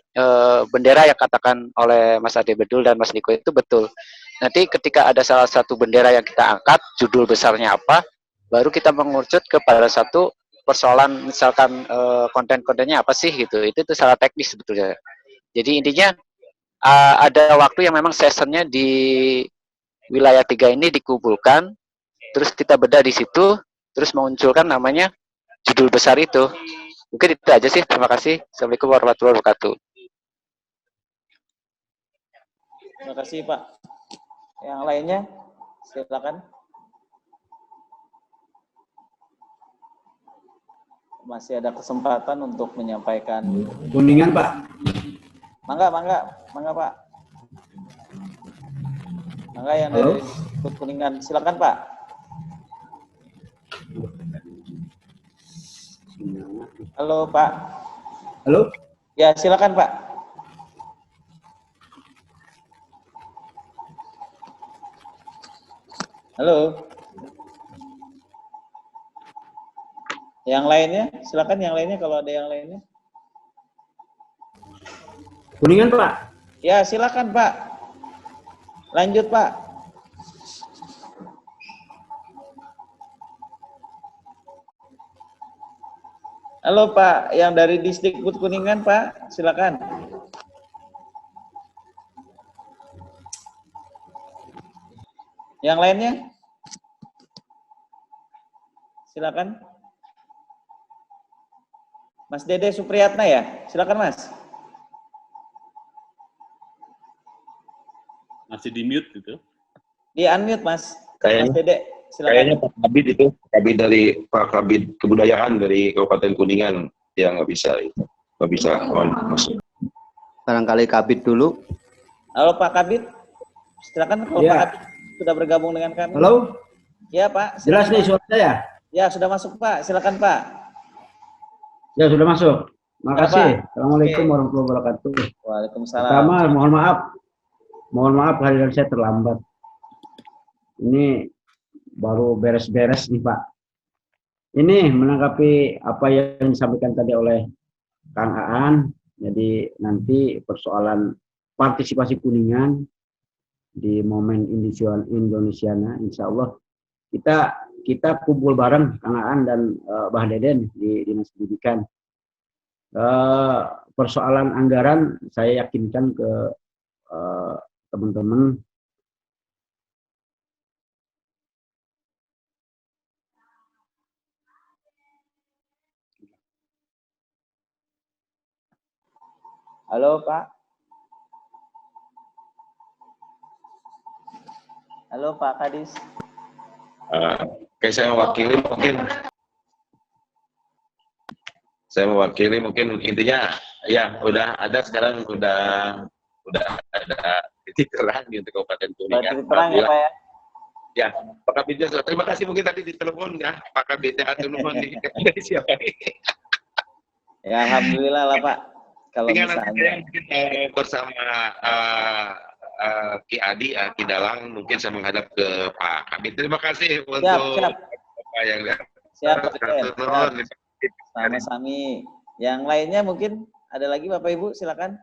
bendera yang katakan oleh Mas Ade Bedul dan Mas Niko itu betul. Nanti ketika ada salah satu bendera yang kita angkat, judul besarnya apa, baru kita mengerucut kepada satu persoalan misalkan konten-kontennya apa sih gitu, itu salah teknis sebetulnya. Jadi intinya ada waktu yang memang sessionnya di wilayah 3 ini dikumpulkan, terus kita bedah di situ, terus mengunculkan namanya judul besar itu. Mungkin itu aja sih. Terima kasih. Assalamualaikum warahmatullahi wabarakatuh. Terima kasih Pak. Yang lainnya silakan. Masih ada kesempatan untuk menyampaikan. Kuningan Pak. Mangga Pak. Mangga yang Halo? dari Distrik Kuningan, silakan Pak. Halo Pak. Halo? Ya silakan Pak. Halo. Yang lainnya, silakan yang lainnya kalau ada yang lainnya. Kuningan Pak. Ya silakan Pak. Lanjut Pak. Halo Pak, yang dari Distrik Kuningan Pak, silakan. Yang lainnya? Silakan. Mas Dede Supriyatna ya? Silakan Mas. Masih di mute gitu. Di unmute Mas. Mas Kayaknya, Dede, silakan. kayaknya Pak Kabid itu, Pak Kabid Kebudayaan dari Kabupaten Kuningan yang nggak bisa masuk. Barangkali Kabid dulu. Halo Pak Kabid, silakan kalau Ya. Pak Kabid sudah bergabung dengan kami. Halo? Ya Pak. Jelas silakan, nih Pak. suara saya? Ya sudah masuk Pak, silakan Pak. Ya sudah masuk. Makasih. Pak. Assalamualaikum Oke. warahmatullahi wabarakatuh. Waalaikumsalam. Pertama, mohon maaf kehadiran saya terlambat. Ini baru beres-beres nih Pak. Ini menanggapi apa yang disampaikan tadi oleh Kang Aan. Jadi nanti persoalan partisipasi Kuningan di momen Indonesiana, insya Allah kita kumpul bareng Kang Aan dan Bah Deden di Dinas Pendidikan. Persoalan anggaran saya yakinkan ke teman-teman. Halo Pak. Halo Pak Kadis. Oke, saya mewakili mungkin intinya ya udah ada sekarang udah ada titik terang di untuk Kabupaten Kuningan. Titik terang ya Pak ya. Ya, Pak Kabidnya, terima kasih mungkin tadi di telepon ya, Pak Kabidnya telepon dari siapa ini. Ya Alhamdulillah lah Pak. Kalau Tinggal misalnya nanti bersama Ki Adi, Ki Dalang, mungkin saya menghadap ke Pak Kabid. Terima kasih untuk siap. apa yang Siap, sama-sami. Yang lainnya mungkin ada lagi Bapak Ibu, silakan.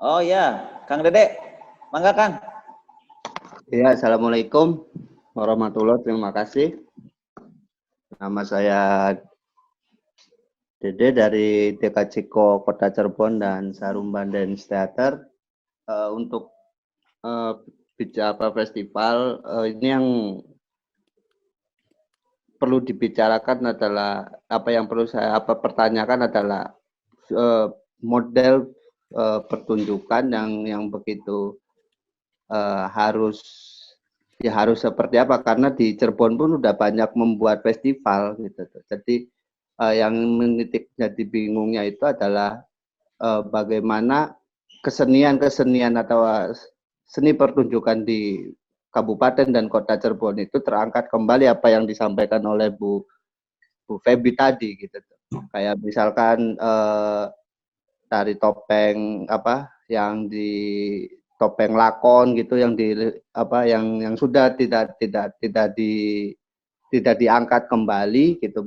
Oh ya, Kang Dede. Mangga Kang. Ya, Assalamualaikum warahmatullahi wabarakatuh. Terima kasih. Nama saya Dede dari DKCIKO Kota Cirebon dan Sarumban Dance Theater. Untuk bicara festival, ini yang perlu dibicarakan adalah yang perlu saya pertanyakan adalah model pertunjukan yang begitu harus seperti apa, karena di Cirebon pun udah banyak membuat festival gitu. Jadi yang menitik jadi bingungnya itu adalah bagaimana kesenian atau seni pertunjukan di Kabupaten dan Kota Cirebon itu terangkat kembali apa yang disampaikan oleh Bu Febi tadi gitu. Kayak misalkan tari topeng yang di topeng lakon gitu yang yang sudah tidak diangkat kembali gitu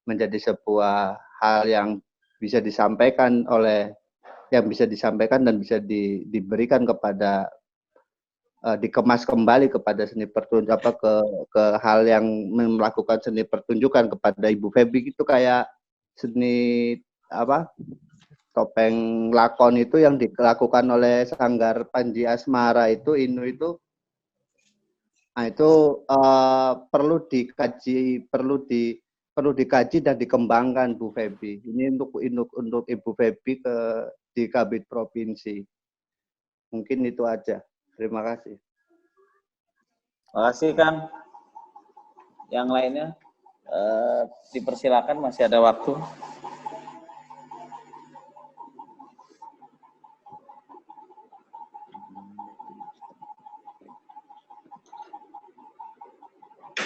menjadi sebuah hal yang bisa disampaikan dan bisa diberikan kepada dikemas kembali kepada seni pertunjukan ke hal yang melakukan seni pertunjukan kepada Ibu Feby itu kayak seni topeng lakon itu yang dilakukan oleh Sanggar Panji Asmara itu Inu itu. Nah, itu perlu dikaji dan dikembangkan Bu Feby. Ini untuk Ibu Feby di Kabid Provinsi. Mungkin itu aja. Terima kasih. Terima kasih, Kang. Yang lainnya dipersilakan, masih ada waktu.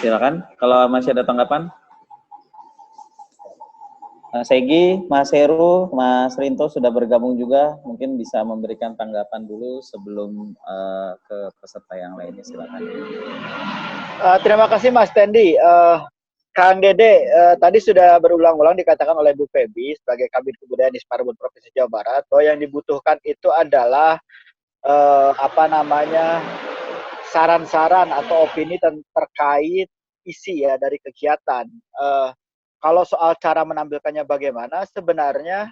Silakan, kalau masih ada tanggapan. Mas Egi, Mas Heru, Mas Rinto sudah bergabung juga, mungkin bisa memberikan tanggapan dulu sebelum ke peserta yang lainnya, silakan. Terima kasih Mas Tendi. Kang Dede, tadi sudah berulang-ulang dikatakan oleh Bu Feby sebagai Kabid Kebudayaan Disparbud Provinsi Jawa Barat bahwa yang dibutuhkan itu adalah saran-saran atau opini terkait isi ya dari kegiatan. Kalau soal cara menampilkannya bagaimana, sebenarnya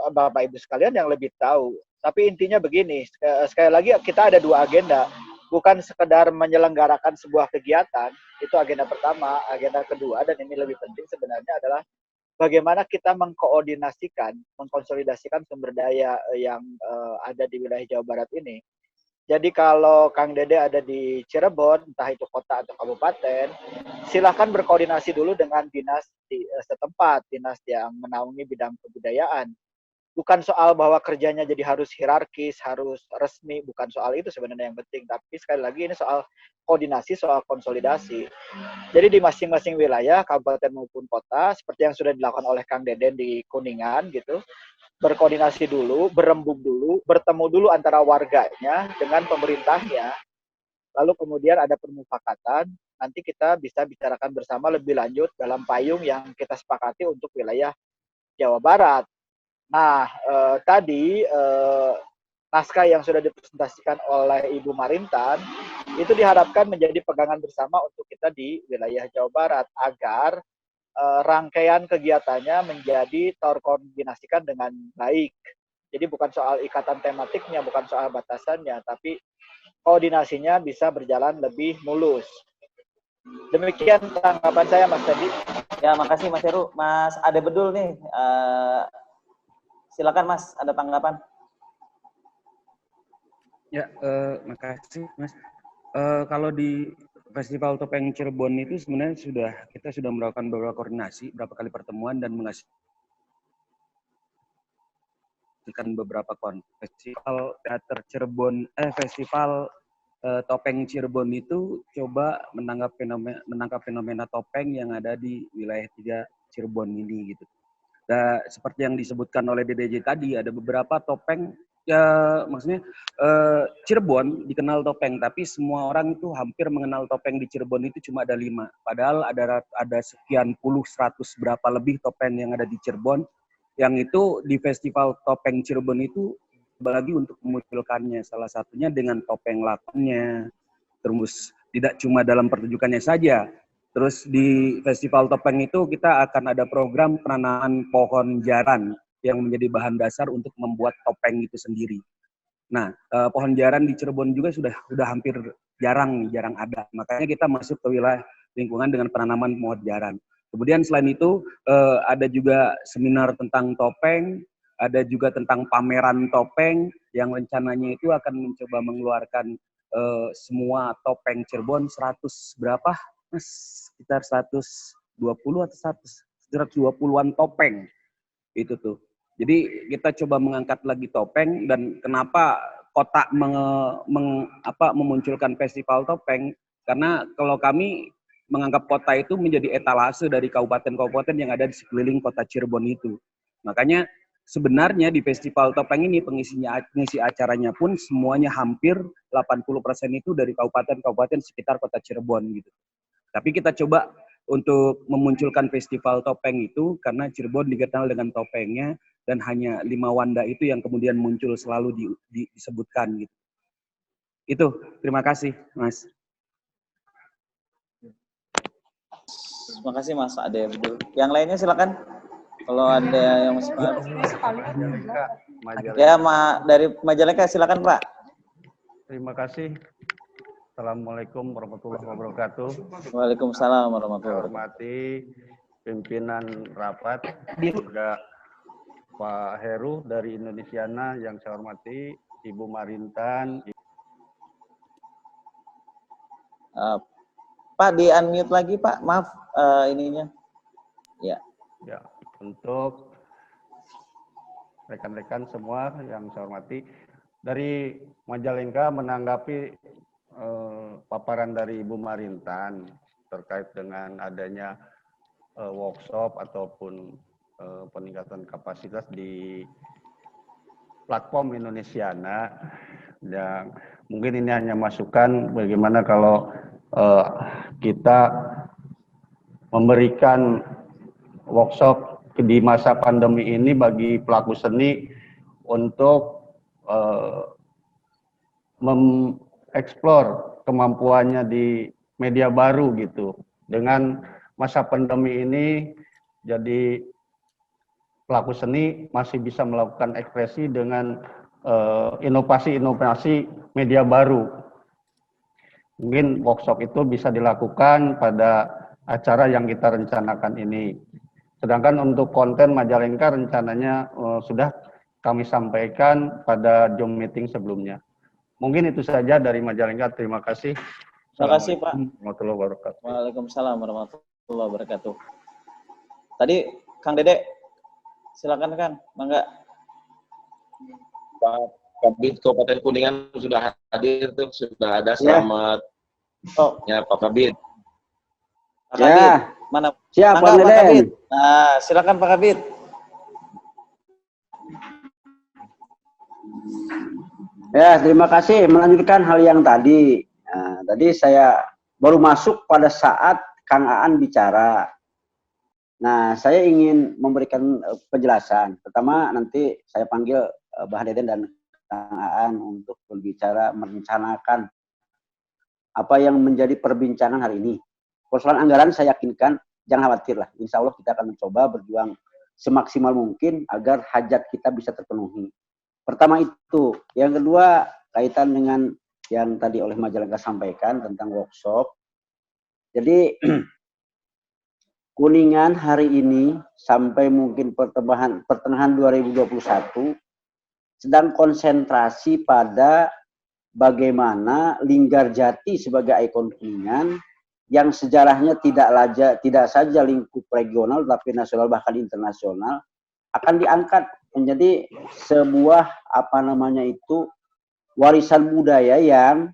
Bapak Ibu sekalian yang lebih tahu. Tapi intinya begini, sekali lagi kita ada dua agenda. Bukan sekedar menyelenggarakan sebuah kegiatan, itu agenda pertama. Agenda kedua, dan ini lebih penting sebenarnya adalah bagaimana kita mengkoordinasikan, mengkonsolidasikan sumber daya yang ada di wilayah Jawa Barat ini. Jadi kalau Kang Dede ada di Cirebon, entah itu kota atau kabupaten, silakan berkoordinasi dulu dengan dinas di setempat, dinas yang menaungi bidang kebudayaan. Bukan soal bahwa kerjanya jadi harus hierarkis, harus resmi, bukan soal itu sebenarnya yang penting. Tapi sekali lagi ini soal koordinasi, soal konsolidasi. Jadi di masing-masing wilayah, kabupaten maupun kota, seperti yang sudah dilakukan oleh Kang Deden di Kuningan gitu, berkoordinasi dulu, berembuk dulu, bertemu dulu antara warganya dengan pemerintahnya, lalu kemudian ada permufakatan, nanti kita bisa bicarakan bersama lebih lanjut dalam payung yang kita sepakati untuk wilayah Jawa Barat. Nah, tadi naskah yang sudah dipresentasikan oleh Ibu Marintan, itu diharapkan menjadi pegangan bersama untuk kita di wilayah Jawa Barat, agar rangkaian kegiatannya menjadi terkoordinasikan dengan baik. Jadi bukan soal ikatan tematiknya, bukan soal batasannya, tapi koordinasinya bisa berjalan lebih mulus. Demikian tanggapan saya, Mas Teddy. Ya, makasih Mas Heru. Mas Ade Bedul nih, silakan Mas, ada tanggapan. Ya, makasih Mas. Kalau di Festival Topeng Cirebon itu sebenarnya kita sudah melakukan beberapa koordinasi, beberapa kali pertemuan dan menghasilkan beberapa festival teater Cirebon, festival Topeng Cirebon itu coba menangkap fenomena topeng yang ada di wilayah 3 Cirebon ini gitu. Dan seperti yang disebutkan oleh DDJ tadi, ada beberapa topeng ya, maksudnya Cirebon dikenal topeng, tapi semua orang itu hampir mengenal topeng di Cirebon itu cuma ada 5. Padahal ada sekian puluh, 100 berapa lebih topeng yang ada di Cirebon, yang itu di Festival Topeng Cirebon itu bagi untuk memunculkannya, salah satunya dengan topeng lakonnya. Terus tidak cuma dalam pertunjukannya saja. Terus di Festival Topeng itu kita akan ada program penanaman pohon jaran yang menjadi bahan dasar untuk membuat topeng itu sendiri. Nah, pohon jaran di Cirebon juga sudah hampir jarang ada. Makanya kita masuk ke wilayah lingkungan dengan penanaman pohon jaran. Kemudian selain itu ada juga seminar tentang topeng, ada juga tentang pameran topeng yang rencananya itu akan mencoba mengeluarkan semua topeng Cirebon 100 berapa? Sekitar 120 atau 120-an topeng itu tuh. Jadi kita coba mengangkat lagi topeng, dan kenapa kota memunculkan festival topeng, karena kalau kami menganggap kota itu menjadi etalase dari kabupaten-kabupaten yang ada di sekeliling kota Cirebon itu. Makanya sebenarnya di festival topeng ini pengisi acaranya pun semuanya hampir 80% itu dari kabupaten-kabupaten sekitar kota Cirebon gitu. Tapi kita coba untuk memunculkan festival topeng itu karena Cirebon dikenal dengan topengnya, dan hanya 5 wanda itu yang kemudian muncul selalu disebutkan gitu. Itu, terima kasih, Mas. Terima kasih Mas Ade Abdul. Yang lainnya silakan. Kalau ada yang masih ya, dari Majalengka silakan Pak. Terima kasih. Assalamualaikum warahmatullahi wabarakatuh. Waalaikumsalam warahmatullahi wabarakatuh. Hormati pimpinan rapat, juga Pak Heru dari Indonesiana yang saya hormati, Ibu Marintan. Pak di unmute lagi Pak, maaf ininya. Ya. Ya, untuk rekan-rekan semua yang saya hormati, dari Majalengka menanggapi paparan dari Ibu Marintan terkait dengan adanya workshop ataupun peningkatan kapasitas di platform Indonesiana, yang mungkin ini hanya masukan bagaimana kalau kita memberikan workshop di masa pandemi ini bagi pelaku seni untuk mengeksplor kemampuannya di media baru gitu. Dengan masa pandemi ini, jadi pelaku seni masih bisa melakukan ekspresi dengan inovasi-inovasi media baru. Mungkin workshop itu bisa dilakukan pada acara yang kita rencanakan ini. Sedangkan untuk konten Majalengka rencananya sudah kami sampaikan pada Zoom meeting sebelumnya. Mungkin itu saja dari Majalengka. Terima kasih. Terima kasih Pak. Warahmatullahi wabarakatuh. Waalaikumsalam warahmatullahi wabarakatuh. Tadi Kang Dede, silakan Kang, mangga. Pak Kabid Kabupaten Kuningan sudah hadir tuh, sudah ada. Selamat ya Pak Kabid. Pak Kabid, mana? Siap, Pak Kabid. Nah, silakan Pak Kabid. Ya, terima kasih. Melanjutkan hal yang tadi. Nah, tadi saya baru masuk pada saat Kang Aan bicara. Nah, saya ingin memberikan penjelasan. Pertama, nanti saya panggil Bah Deden dan Kang Aan untuk berbicara, merencanakan apa yang menjadi perbincangan hari ini. Persoalan anggaran saya yakinkan, jangan khawatir lah. Insya Allah kita akan mencoba berjuang semaksimal mungkin agar hajat kita bisa terpenuhi. Pertama itu. Yang kedua, kaitan dengan yang tadi oleh Majalengka sampaikan tentang workshop. Jadi, Kuningan hari ini sampai mungkin pertengahan 2021 sedang konsentrasi pada bagaimana Linggarjati sebagai ikon Kuningan yang sejarahnya tidak saja lingkup regional tapi nasional bahkan internasional akan diangkat menjadi sebuah warisan budaya yang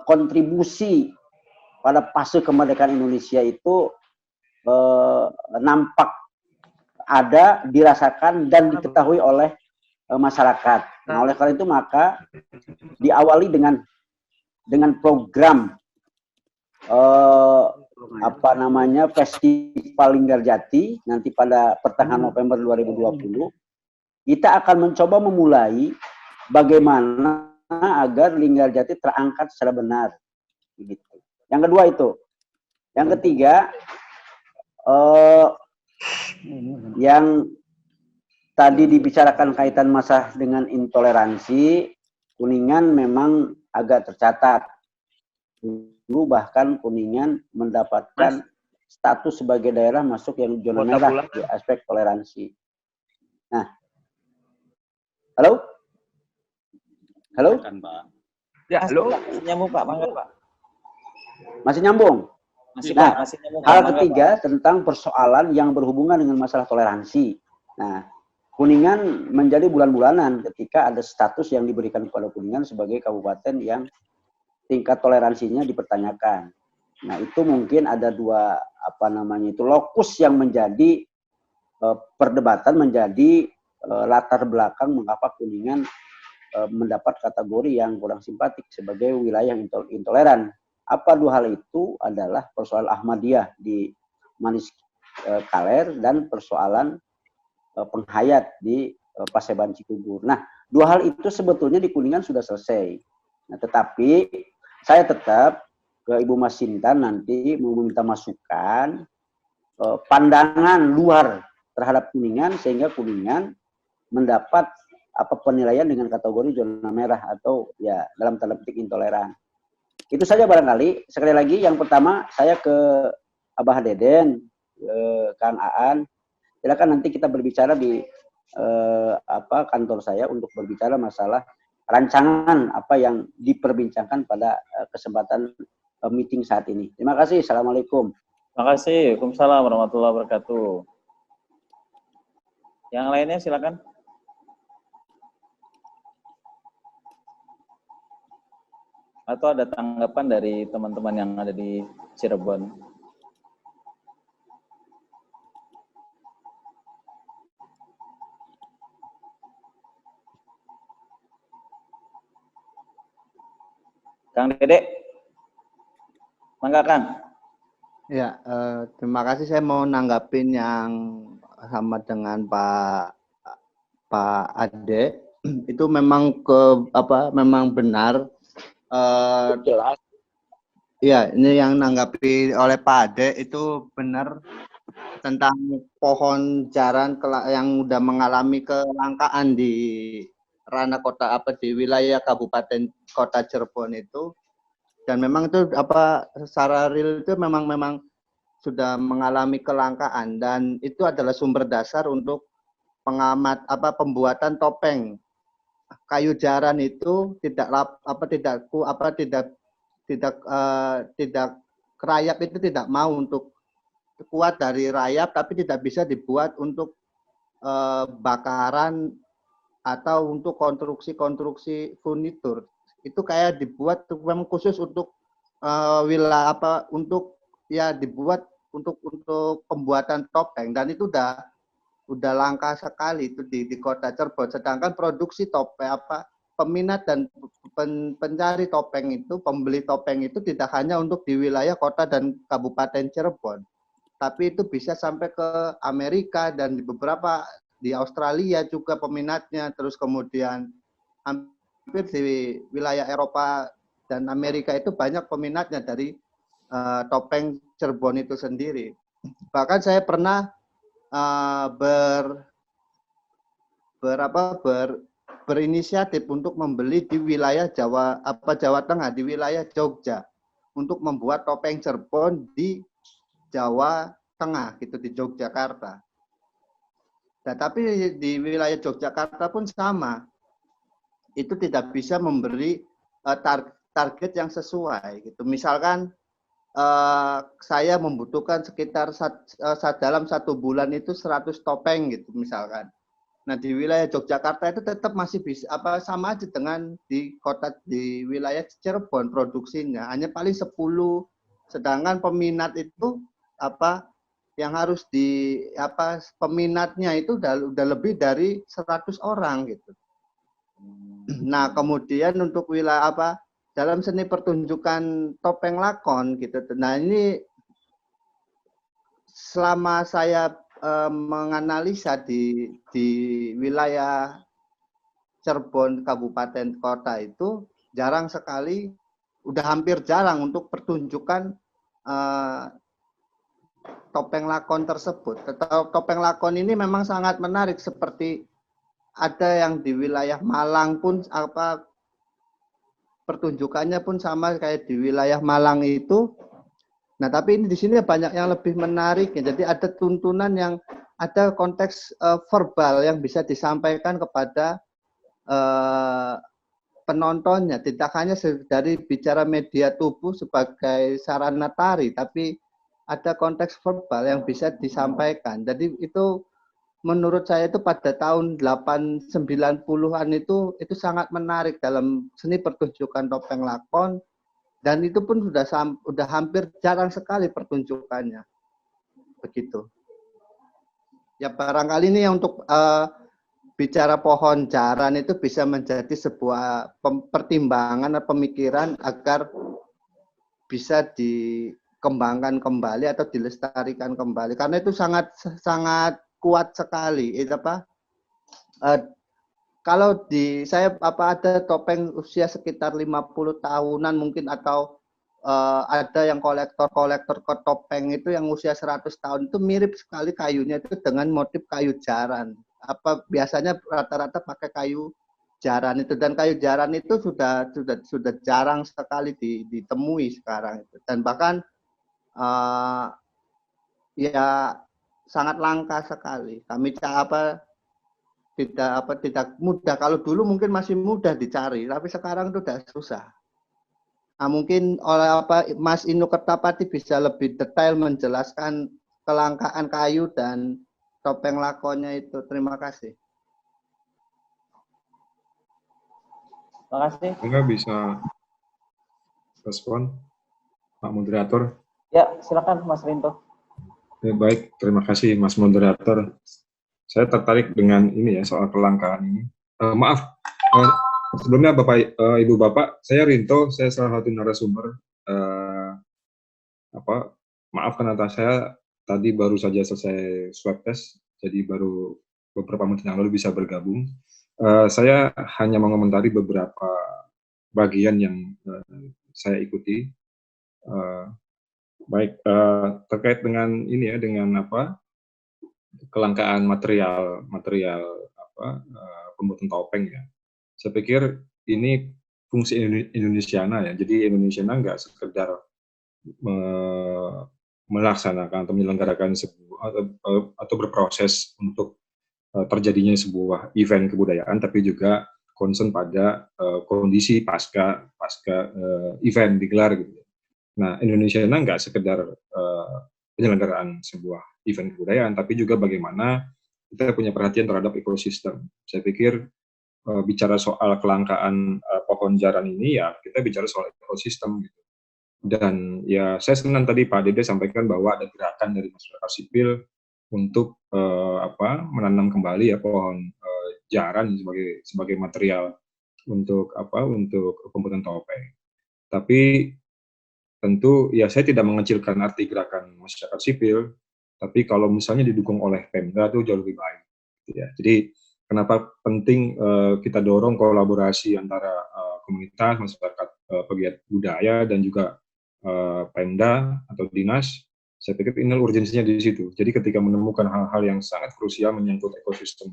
kontribusi pada fase kemerdekaan Indonesia itu nampak ada, dirasakan dan diketahui oleh masyarakat. Nah, oleh karena itu maka diawali dengan program Festival Linggarjati nanti pada pertengahan November 2020. Kita akan mencoba memulai bagaimana agar Linggarjati terangkat secara benar. Begitu. Yang kedua itu. Yang ketiga, yang tadi dibicarakan kaitan masalah dengan intoleransi, Kuningan memang agak tercatat. Dulu bahkan Kuningan mendapatkan status sebagai daerah masuk yang zona merah di aspek toleransi. Nah, halo? Halo? Ya, halo. Masih nyambung Pak, mangga Pak. Masih nyambung? Masih nah, Pak, masih nyambung. Hal ketiga tentang persoalan yang berhubungan dengan masalah toleransi. Nah, Kuningan menjadi bulan-bulanan ketika ada status yang diberikan kepada Kuningan sebagai kabupaten yang tingkat toleransinya dipertanyakan. Nah, itu mungkin ada dua lokus yang menjadi perdebatan, menjadi latar belakang mengapa Kuningan mendapat kategori yang kurang simpatik sebagai wilayah intoleran. Apa dua hal itu adalah persoalan Ahmadiyah di Manis Kaler dan persoalan penghayat di Paseban Cikugur. Nah, dua hal itu sebetulnya di Kuningan sudah selesai. Nah, tetapi saya tetap ke Ibu Masinta nanti mau meminta masukan pandangan luar terhadap Kuningan sehingga Kuningan mendapat penilaian dengan kategori zona merah atau ya dalam tanda petik intoleran. Itu saja barangkali. Sekali lagi yang pertama saya ke Abah Deden, Kang Aan. Silakan nanti kita berbicara di kantor saya untuk berbicara masalah rancangan apa yang diperbincangkan pada kesempatan meeting saat ini. Terima kasih. Assalamualaikum. Terima kasih. Waalaikumsalam warahmatullahi wabarakatuh. Yang lainnya silakan. Atau ada tanggapan dari teman-teman yang ada di Cirebon? Kang Dede, mangga Kang. Ya, terima kasih. Saya mau nanggapin yang sama dengan Pak Ade. Itu memang memang benar. Jelas. Ya, ini yang nanggapi oleh Pak Ade itu benar tentang pohon jaran yang udah mengalami kelangkaan di ranah kota di wilayah Kabupaten Kota Cirebon itu. Dan memang itu secara real itu memang sudah mengalami kelangkaan dan itu adalah sumber dasar untuk pembuatan topeng. Kayu jaran itu tidak rayap itu tidak mau untuk kuat dari rayap tapi tidak bisa dibuat untuk bakaran atau untuk konstruksi furnitur. Itu kayak dibuat memang khusus untuk dibuat untuk pembuatan topeng dan itu udah langka sekali itu di Kota Cirebon. Sedangkan produksi topeng peminat dan pencari topeng itu, pembeli topeng itu tidak hanya untuk di wilayah kota dan Kabupaten Cirebon, tapi itu bisa sampai ke Amerika dan di Australia juga peminatnya. Terus kemudian hampir di wilayah Eropa dan Amerika itu banyak peminatnya dari topeng Cirebon itu sendiri. Bahkan saya pernah berinisiatif untuk membeli di wilayah Jawa Tengah, di wilayah Jogja untuk membuat topeng Cirebon di Jawa Tengah gitu, di Yogyakarta. Nah, tapi di wilayah Yogyakarta pun sama. Itu tidak bisa memberi target yang sesuai gitu. Misalkan saya membutuhkan sekitar dalam 1 bulan itu 100 topeng gitu misalkan. Nah, di wilayah Yogyakarta itu tetap masih bisa sama aja dengan di wilayah Cirebon produksinya hanya paling 10. Sedangkan peminat itu yang harus peminatnya itu udah lebih dari 100 orang gitu. Nah, kemudian untuk wilayah dalam seni pertunjukan topeng lakon gitu. Nah, ini selama saya menganalisa di wilayah Cirebon Kabupaten Kota itu jarang sekali, udah hampir jarang untuk pertunjukan topeng lakon tersebut. Topeng lakon ini memang sangat menarik, seperti ada yang di wilayah Malang pun pertunjukannya pun sama kayak di wilayah Malang itu. Nah, tapi ini di sini banyak yang lebih menarik. Jadi ada tuntunan yang ada konteks verbal yang bisa disampaikan kepada penontonnya. Tidak hanya dari bicara media tubuh sebagai sarana tari, tapi ada konteks verbal yang bisa disampaikan. Jadi itu menurut saya itu pada tahun 90-an itu sangat menarik dalam seni pertunjukan topeng lakon, dan itu pun sudah hampir jarang sekali pertunjukannya. Begitu. Ya, barangkali ini untuk bicara pohon jaran itu bisa menjadi sebuah pertimbangan atau pemikiran agar bisa dikembangkan kembali atau dilestarikan kembali, karena itu sangat kuat sekali kalau di saya ada topeng usia sekitar 50 tahunan mungkin, atau ada yang kolektor topeng itu yang usia 100 tahun, itu mirip sekali kayunya itu dengan motif kayu jaran. Biasanya rata-rata pakai kayu jaran itu, dan kayu jaran itu sudah jarang sekali ditemui sekarang itu, dan bahkan ya sangat langka sekali. Kami tidak mudah. Kalau dulu mungkin masih mudah dicari, tapi sekarang itu sudah susah. Nah, mungkin oleh Mas Inu Kertapati bisa lebih detail menjelaskan kelangkaan kayu dan topeng lakonnya itu. Terima kasih. Terima kasih. Enggak bisa respon, Pak Moderator. Ya, silakan Mas Rinto. Ya, baik, terima kasih Mas Moderator. Saya tertarik dengan ini ya, soal kelangkaan ini. Maaf, sebelumnya Bapak, Ibu Bapak, saya Rinto, saya salah satu narasumber. Maafkan atas saya tadi baru saja selesai swab test, jadi baru beberapa menit yang lalu bisa bergabung. Saya hanya mengomentari beberapa bagian yang saya ikuti. Baik, terkait dengan ini ya, dengan kelangkaan material pembuatan topeng ya. Saya pikir ini fungsi Indonesiana ya. Jadi Indonesiana nggak sekedar melaksanakan atau menyelenggarakan sebuah atau berproses untuk terjadinya sebuah event kebudayaan, tapi juga concern pada kondisi pasca event digelar gitu. Nah, Indonesiana nggak sekedar penyelenggaraan sebuah event kebudayaan, tapi juga bagaimana kita punya perhatian terhadap ekosistem. Saya pikir bicara soal kelangkaan pohon jaran ini ya kita bicara soal ekosistem gitu. Dan ya saya senang tadi Pak Dede sampaikan bahwa ada gerakan dari masyarakat sipil untuk menanam kembali ya pohon jaran sebagai material untuk pembuatan topeng. Tapi tentu ya saya tidak mengecilkan arti gerakan masyarakat sipil, tapi kalau misalnya didukung oleh Pemda itu jauh lebih baik. Ya. Jadi kenapa penting kita dorong kolaborasi antara komunitas, masyarakat pegiat budaya dan juga Pemda atau dinas. Saya pikir ini urgensinya di situ. Jadi ketika menemukan hal-hal yang sangat krusial menyangkut ekosistem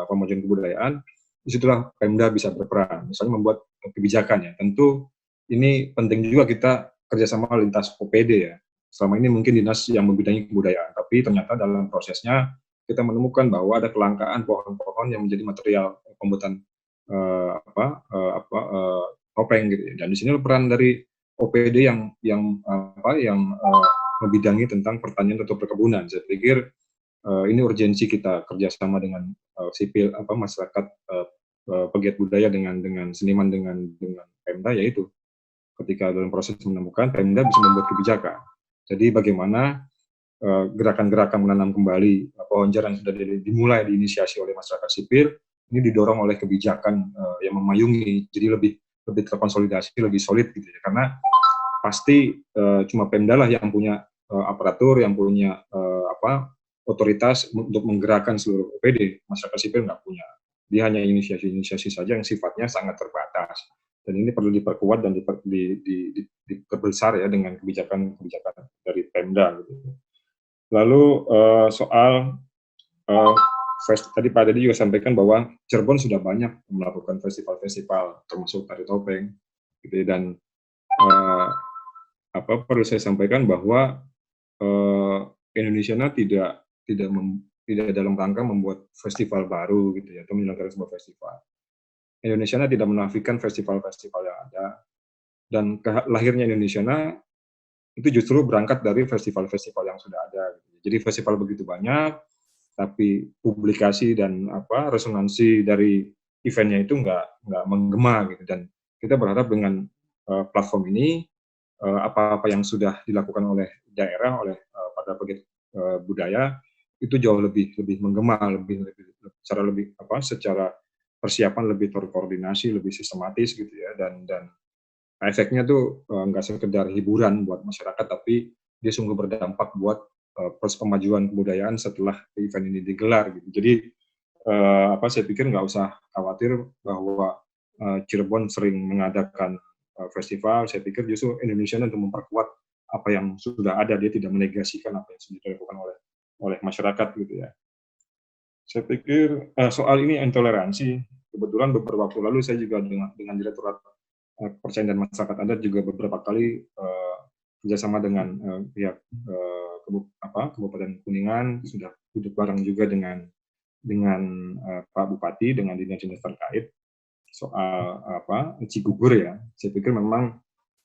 pemajuan kebudayaan, disitulah Pemda bisa berperan. Misalnya membuat kebijakan ya. Tentu ini penting juga kita kerjasama lintas OPD ya. Selama ini mungkin dinas yang membidangi kebudayaan, tapi ternyata dalam prosesnya kita menemukan bahwa ada kelangkaan pohon-pohon yang menjadi material pembuatan topeng gitu ya. Dan di sini peran dari OPD yang membidangi tentang pertanian atau perkebunan. Saya pikir ini urgensi kita kerjasama dengan sipil masyarakat pegiat budaya dengan seniman dengan Pemda, yaitu ketika dalam proses menemukan Pemda bisa membuat kebijakan. Jadi bagaimana gerakan-gerakan menanam kembali pohon jaran sudah dimulai diinisiasi oleh masyarakat sipil, ini didorong oleh kebijakan yang memayungi, jadi lebih terkonsolidasi, lebih solid gitu ya. Karena pasti cuma Pemda lah yang punya aparatur, yang punya otoritas untuk menggerakkan seluruh OPD. Masyarakat sipil nggak punya. Dia hanya inisiasi saja yang sifatnya sangat terbatas. Dan ini perlu diperkuat dan diperbesar ya dengan kebijakan dari Pemda gitu. Lalu soal tadi Pak Dede juga sampaikan bahwa Cirebon sudah banyak melakukan festival-festival termasuk tari topeng gitu ya. Dan perlu saya sampaikan bahwa Indonesia tidak dalam rangka membuat festival baru gitu ya, atau menyelenggarakan sebuah festival. Indonesia tidak menafikan festival-festival yang ada, dan lahirnya Indonesia itu justru berangkat dari festival-festival yang sudah ada. Jadi festival begitu banyak, tapi publikasi dan resonansi dari eventnya itu nggak menggema gitu. Dan kita berharap dengan platform ini apa-apa yang sudah dilakukan oleh daerah, oleh para pegiat budaya itu jauh lebih menggema, secara persiapan lebih terkoordinasi, lebih sistematis gitu ya, dan efeknya tuh nggak sekedar hiburan buat masyarakat, tapi dia sungguh berdampak buat proses pemajuan kebudayaan setelah event ini digelar gitu. Jadi saya pikir nggak usah khawatir bahwa Cirebon sering mengadakan festival. Saya pikir justru Indonesia untuk memperkuat apa yang sudah ada, dia tidak menegasikan apa yang sudah dilakukan oleh masyarakat gitu ya. Saya pikir soal ini intoleransi, kebetulan beberapa waktu lalu saya juga dengan Direktorat Kepercayaan dan Masyarakat Adat juga beberapa kali kerjasama dengan pihak Kabupaten Kuningan, sudah duduk bareng juga dengan Pak Bupati, dengan dinas-dinas terkait soal Cigugur ya. Saya pikir memang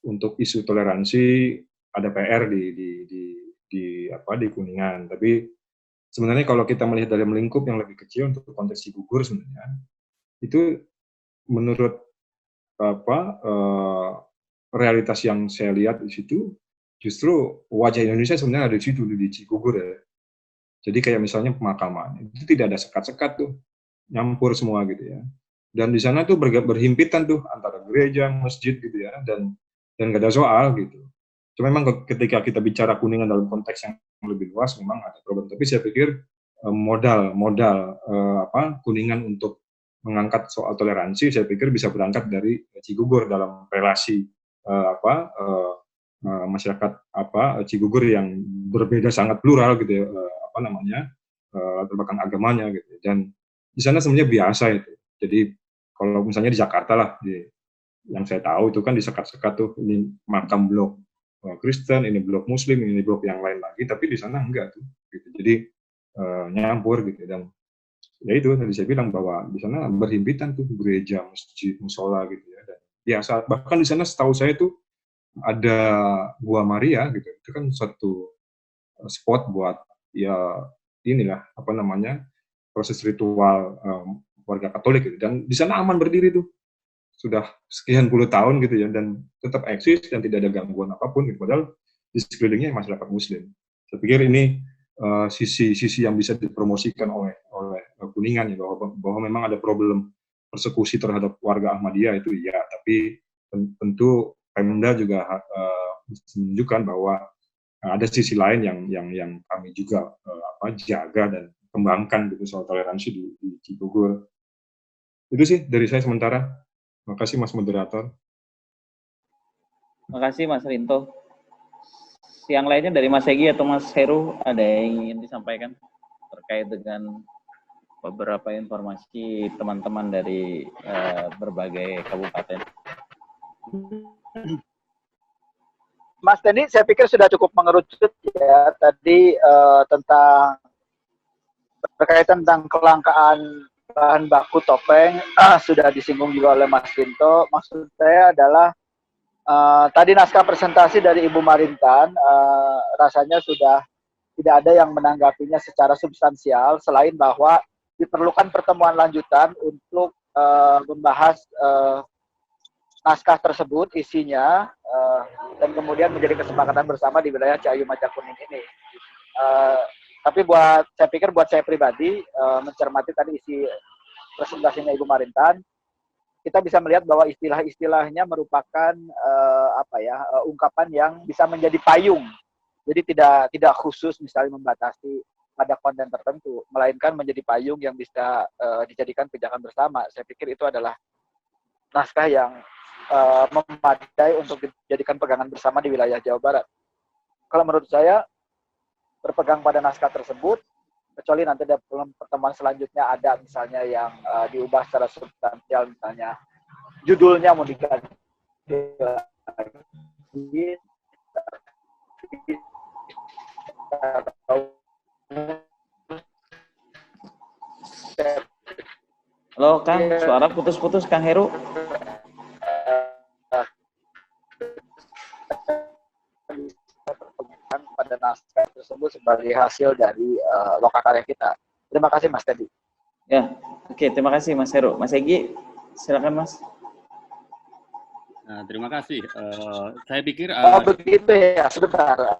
untuk isu toleransi ada PR di Kuningan. Tapi sebenarnya kalau kita melihat dalam lingkup yang lebih kecil untuk konteks Cigugur sebenarnya itu menurut realitas yang saya lihat di situ justru wajah Indonesia sebenarnya ada di situ di Cigugur ya. Jadi kayak misalnya pemakaman itu tidak ada sekat-sekat tuh, nyampur semua gitu ya. Dan di sana tuh berhimpitan tuh antara gereja, masjid gitu ya, dan nggak ada soal gitu. Cuma memang ketika kita bicara Kuningan dalam konteks yang lebih luas memang ada problem. Tapi saya pikir modal Kuningan untuk mengangkat soal toleransi, saya pikir bisa berangkat dari Cigugur dalam relasi masyarakat Cigugur yang berbeda, sangat plural gitu ya, latar belakang agamanya gitu. Dan di sana sebenarnya biasa itu. Jadi kalau misalnya di Jakarta lah, yang saya tahu itu kan disekat-sekat tuh, ini makam blok Kristen, ini blok Muslim, ini blok yang lain lagi, tapi di sana enggak tuh. Gitu. Jadi nyampur gitu. Dan ya itu tadi saya bilang bahwa di sana berhimpitan tuh gereja, masjid, musola gitu ya. Dan biasa, bahkan di sana setahu saya tuh ada Gua Maria gitu. Itu kan suatu spot buat ya inilah proses ritual warga Katolik gitu. Dan di sana aman berdiri tuh. Sudah sekian puluh tahun gitu ya, dan tetap eksis dan tidak ada gangguan apapun gitu. Padahal di sekelilingnya masyarakat Muslim. Saya pikir ini sisi yang bisa dipromosikan oleh Kuningan ya, bahwa memang ada problem persekusi terhadap warga Ahmadiyah itu ya, tapi tentu Pemda juga menunjukkan bahwa ada sisi lain yang kami juga jaga dan kembangkan gitu soal toleransi di Cigugur. Itu sih dari saya sementara. Terima kasih Mas Moderator. Terima kasih Mas Rinto. Yang lainnya dari Mas Egi atau Mas Heru ada yang ingin disampaikan terkait dengan beberapa informasi teman-teman dari berbagai kabupaten. Mas Denny, saya pikir sudah cukup mengerucut ya tadi tentang berkaitan tentang kelangkaan bahan baku topeng, sudah disinggung juga oleh Mas Rinto. Maksud saya adalah tadi naskah presentasi dari Ibu Marintan rasanya sudah tidak ada yang menanggapinya secara substansial selain bahwa diperlukan pertemuan lanjutan untuk membahas naskah tersebut, isinya, dan kemudian menjadi kesepakatan bersama di wilayah Ciayu Majakuning ini. Tapi saya pikir buat saya pribadi, mencermati tadi isi presentasinya Ibu Marintan, kita bisa melihat bahwa istilah-istilahnya merupakan ungkapan yang bisa menjadi payung. Jadi tidak khusus misalnya membatasi pada konten tertentu, melainkan menjadi payung yang bisa dijadikan pijakan bersama. Saya pikir itu adalah naskah yang memadai untuk dijadikan pegangan bersama di wilayah Jawa Barat. Kalau menurut saya, berpegang pada naskah tersebut, kecuali nanti dalam pertemuan selanjutnya ada misalnya yang diubah secara substansial, misalnya judulnya mau diganti Halo Kang, suara putus-putus Kang Heru. Pada naskah tersebut sebagai hasil dari lokakarya kita. Terima kasih Mas Teddy. Ya, oke, terima kasih Mas Heru. Mas Egi, silakan Mas. Terima kasih. Saya pikir begitu ya, sebentar.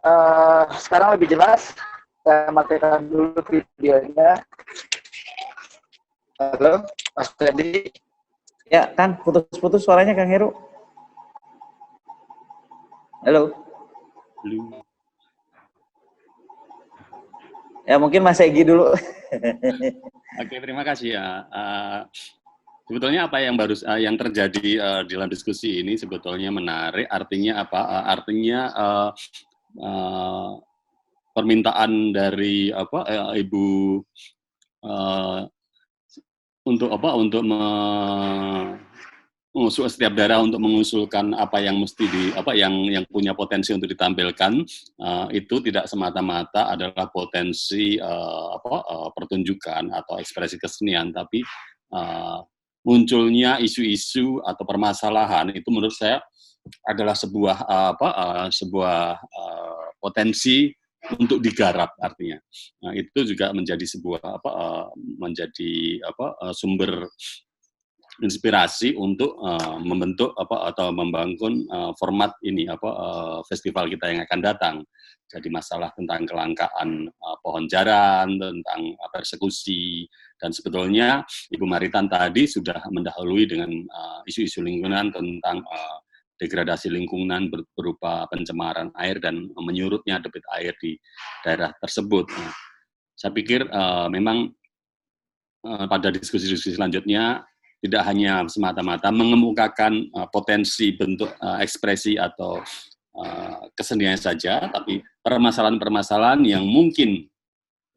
Sekarang lebih jelas. Saya matikan dulu videonya. Halo, Mas Teddy. Ya, Kang, putus-putus suaranya Kang Heru. Halo. Ya, mungkin Mas Egi dulu. Oke, terima kasih ya. Sebetulnya apa yang yang terjadi dalam diskusi ini sebetulnya menarik. Artinya apa? Artinya permintaan dari Ibu untuk setiap daerah untuk mengusulkan apa yang mesti yang punya potensi untuk ditampilkan, itu tidak semata-mata adalah potensi pertunjukan atau ekspresi kesenian, tapi munculnya isu-isu atau permasalahan itu menurut saya adalah sebuah potensi untuk digarap, artinya. Nah, itu juga menjadi sebuah sumber inspirasi untuk membentuk atau membangun format ini festival kita yang akan datang. Jadi masalah tentang kelangkaan pohon jaran, tentang persekusi, dan sebetulnya Ibu Maritan tadi sudah mendahului dengan isu-isu lingkungan tentang degradasi lingkungan berupa pencemaran air dan menyurutnya debit air di daerah tersebut. Nah, saya pikir memang pada diskusi-diskusi selanjutnya tidak hanya semata-mata mengemukakan potensi bentuk ekspresi atau kesenian saja, tapi permasalahan-permasalahan yang mungkin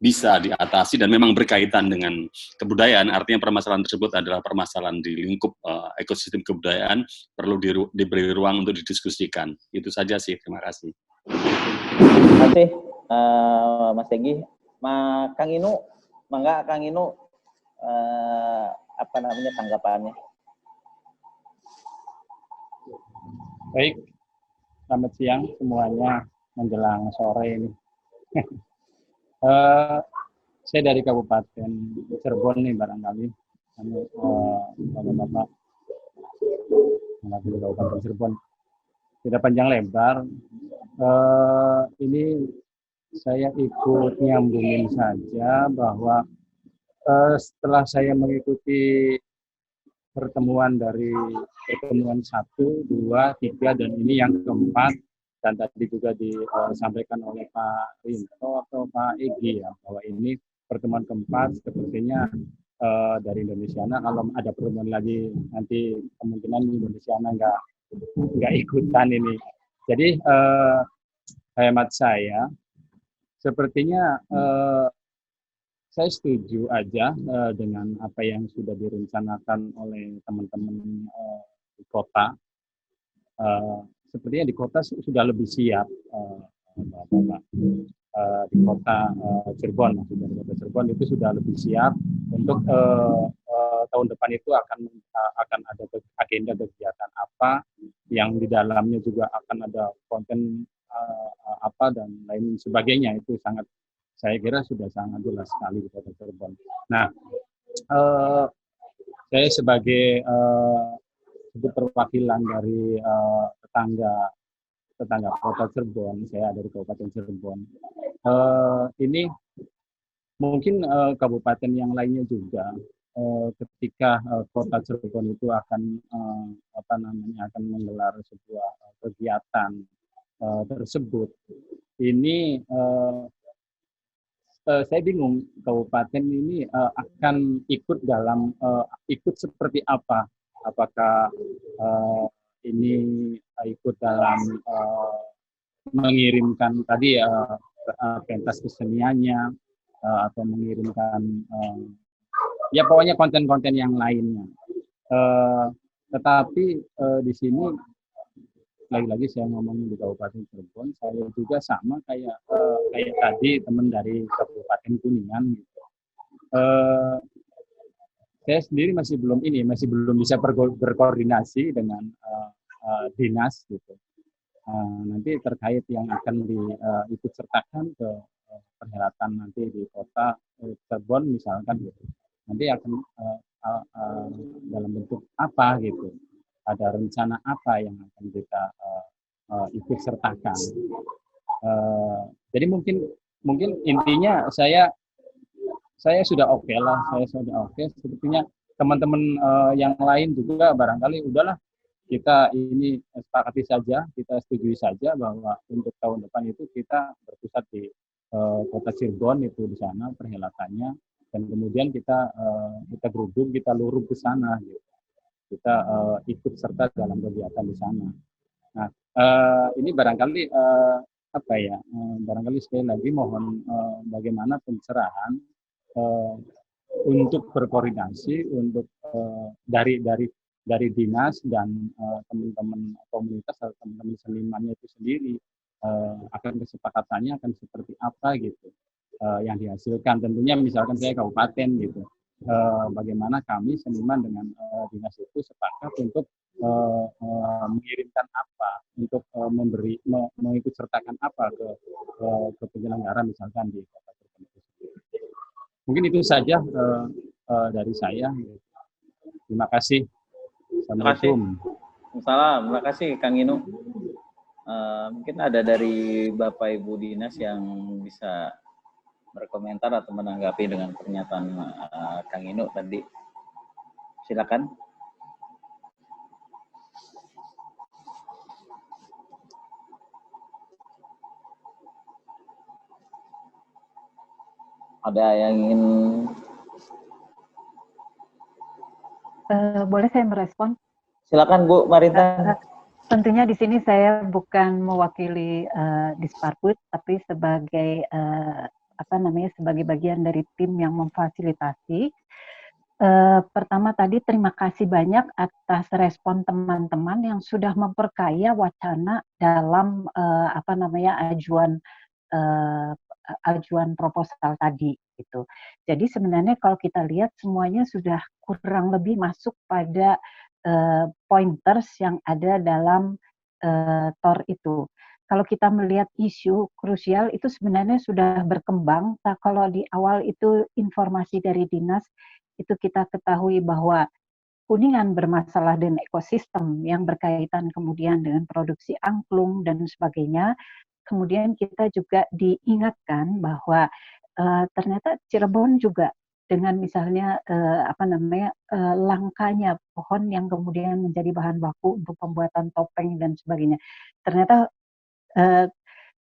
bisa diatasi dan memang berkaitan dengan kebudayaan. Artinya permasalahan tersebut adalah permasalahan di lingkup ekosistem kebudayaan, perlu diberi ruang untuk didiskusikan. Itu saja sih, terima kasih. Terima kasih Mas Egi. Kang Inu, mangga Kang Inu, apa namanya tanggapannya? Baik, selamat siang semuanya menjelang sore ini. Saya dari Kabupaten Cirebon nih barangkali, Bapak-bapak dari Kabupaten Cirebon. Tidak panjang lebar, ini saya ikut nyambungin saja bahwa setelah saya mengikuti pertemuan dari pertemuan 1, 2, 3, dan ini yang keempat, dan tadi juga disampaikan oleh Pak Rinto atau Pak Egi ya, bahwa ini pertemuan keempat sepertinya dari Indonesiana. Kalau ada pertemuan lagi nanti kemungkinan Indonesiana nggak ikutan ini. Jadi hemat saya sepertinya saya setuju aja dengan apa yang sudah direncanakan oleh teman-teman di kota. Sepertinya di kota sudah lebih siap, di kota Cirebon, maksudnya di kota Cirebon itu sudah lebih siap untuk tahun depan itu akan ada agenda kegiatan apa yang di dalamnya juga akan ada konten apa dan lain sebagainya. Itu sangat, saya kira sudah sangat jelas sekali di kota Cirebon. Nah, saya sebagai perwakilan dari tetangga kota Cirebon, saya dari Kabupaten Cirebon. Ini mungkin kabupaten yang lainnya juga ketika kota Cirebon itu akan akan menggelar sebuah kegiatan tersebut. Ini saya bingung kabupaten ini akan ikut dalam ikut seperti apa? Apakah ini ikut dalam mengirimkan tadi pentas keseniannya atau mengirimkan ya pokoknya konten-konten yang lainnya. Tetapi di sini lagi-lagi saya ngomong di Kabupaten Cirebon, saya juga sama kayak tadi teman dari Kabupaten Kuningan gitu. Saya sendiri masih belum bisa berkoordinasi dengan dinas gitu. Nanti terkait yang akan diikut sertakan ke perhelatan nanti di kota Cirebon misalkan gitu. Nanti akan dalam bentuk apa gitu. Ada rencana apa yang akan kita ikut sertakan. Jadi mungkin intinya saya sudah oke lah, saya sudah oke. Sepertinya teman-teman yang lain juga barangkali udahlah kita ini sepakati saja, kita setujui saja bahwa untuk tahun depan itu kita berpusat di kota Cirebon itu di sana perhelatannya. dan kemudian kita geruduk, kita luruh ke sana, gitu. Kita ikut serta dalam kegiatan di sana. Nah, ini barangkali barangkali sekali lagi mohon bagaimana pencerahan untuk berkoordinasi untuk dari dinas dan teman-teman komunitas atau teman-teman senimannya itu sendiri, akan kesepakatannya akan seperti apa gitu yang dihasilkan. Tentunya misalkan saya kabupaten gitu, bagaimana kami seniman dengan dinas itu sepakat untuk mengirimkan apa, untuk mengikut sertakan apa ke penyelenggara misalkan di kota Cirebon itu sendiri. Mungkin itu saja dari saya. Terima kasih. Assalamualaikum. Salam. Terima kasih Kang Inu. Mungkin ada dari Bapak Ibu Dinas yang bisa berkomentar atau menanggapi dengan pernyataan Kang Inu tadi. Silakan. Ada yang ingin? Boleh saya merespon? Silakan Bu Marinten. Tentunya di sini saya bukan mewakili Disparbud, tapi sebagai sebagai bagian dari tim yang memfasilitasi. Pertama tadi terima kasih banyak atas respon teman-teman yang sudah memperkaya wacana dalam ajuan proposal tadi gitu. Jadi sebenarnya kalau kita lihat semuanya sudah kurang lebih masuk pada pointers yang ada dalam TOR itu. Kalau kita melihat isu krusial itu sebenarnya sudah berkembang. Nah, kalau di awal itu informasi dari dinas itu kita ketahui bahwa Kuningan bermasalah dengan ekosistem yang berkaitan kemudian dengan produksi angklung dan sebagainya. Kemudian kita juga diingatkan bahwa ternyata Cirebon juga dengan misalnya langkanya pohon yang kemudian menjadi bahan baku untuk pembuatan topeng dan sebagainya. Ternyata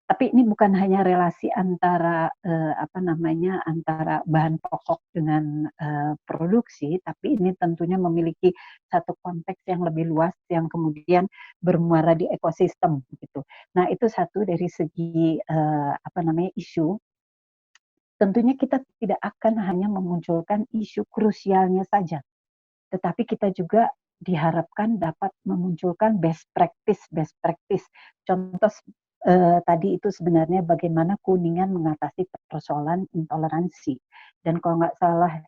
tapi ini bukan hanya relasi antara antara bahan pokok dengan produksi, tapi ini tentunya memiliki satu konteks yang lebih luas yang kemudian bermuara di ekosistem gitu. Nah, itu satu dari segi isu. Tentunya kita tidak akan hanya memunculkan isu krusialnya saja, tetapi kita juga diharapkan dapat memunculkan best practice. Contoh tadi itu sebenarnya bagaimana Kuningan mengatasi persoalan intoleransi. Dan kalau nggak salah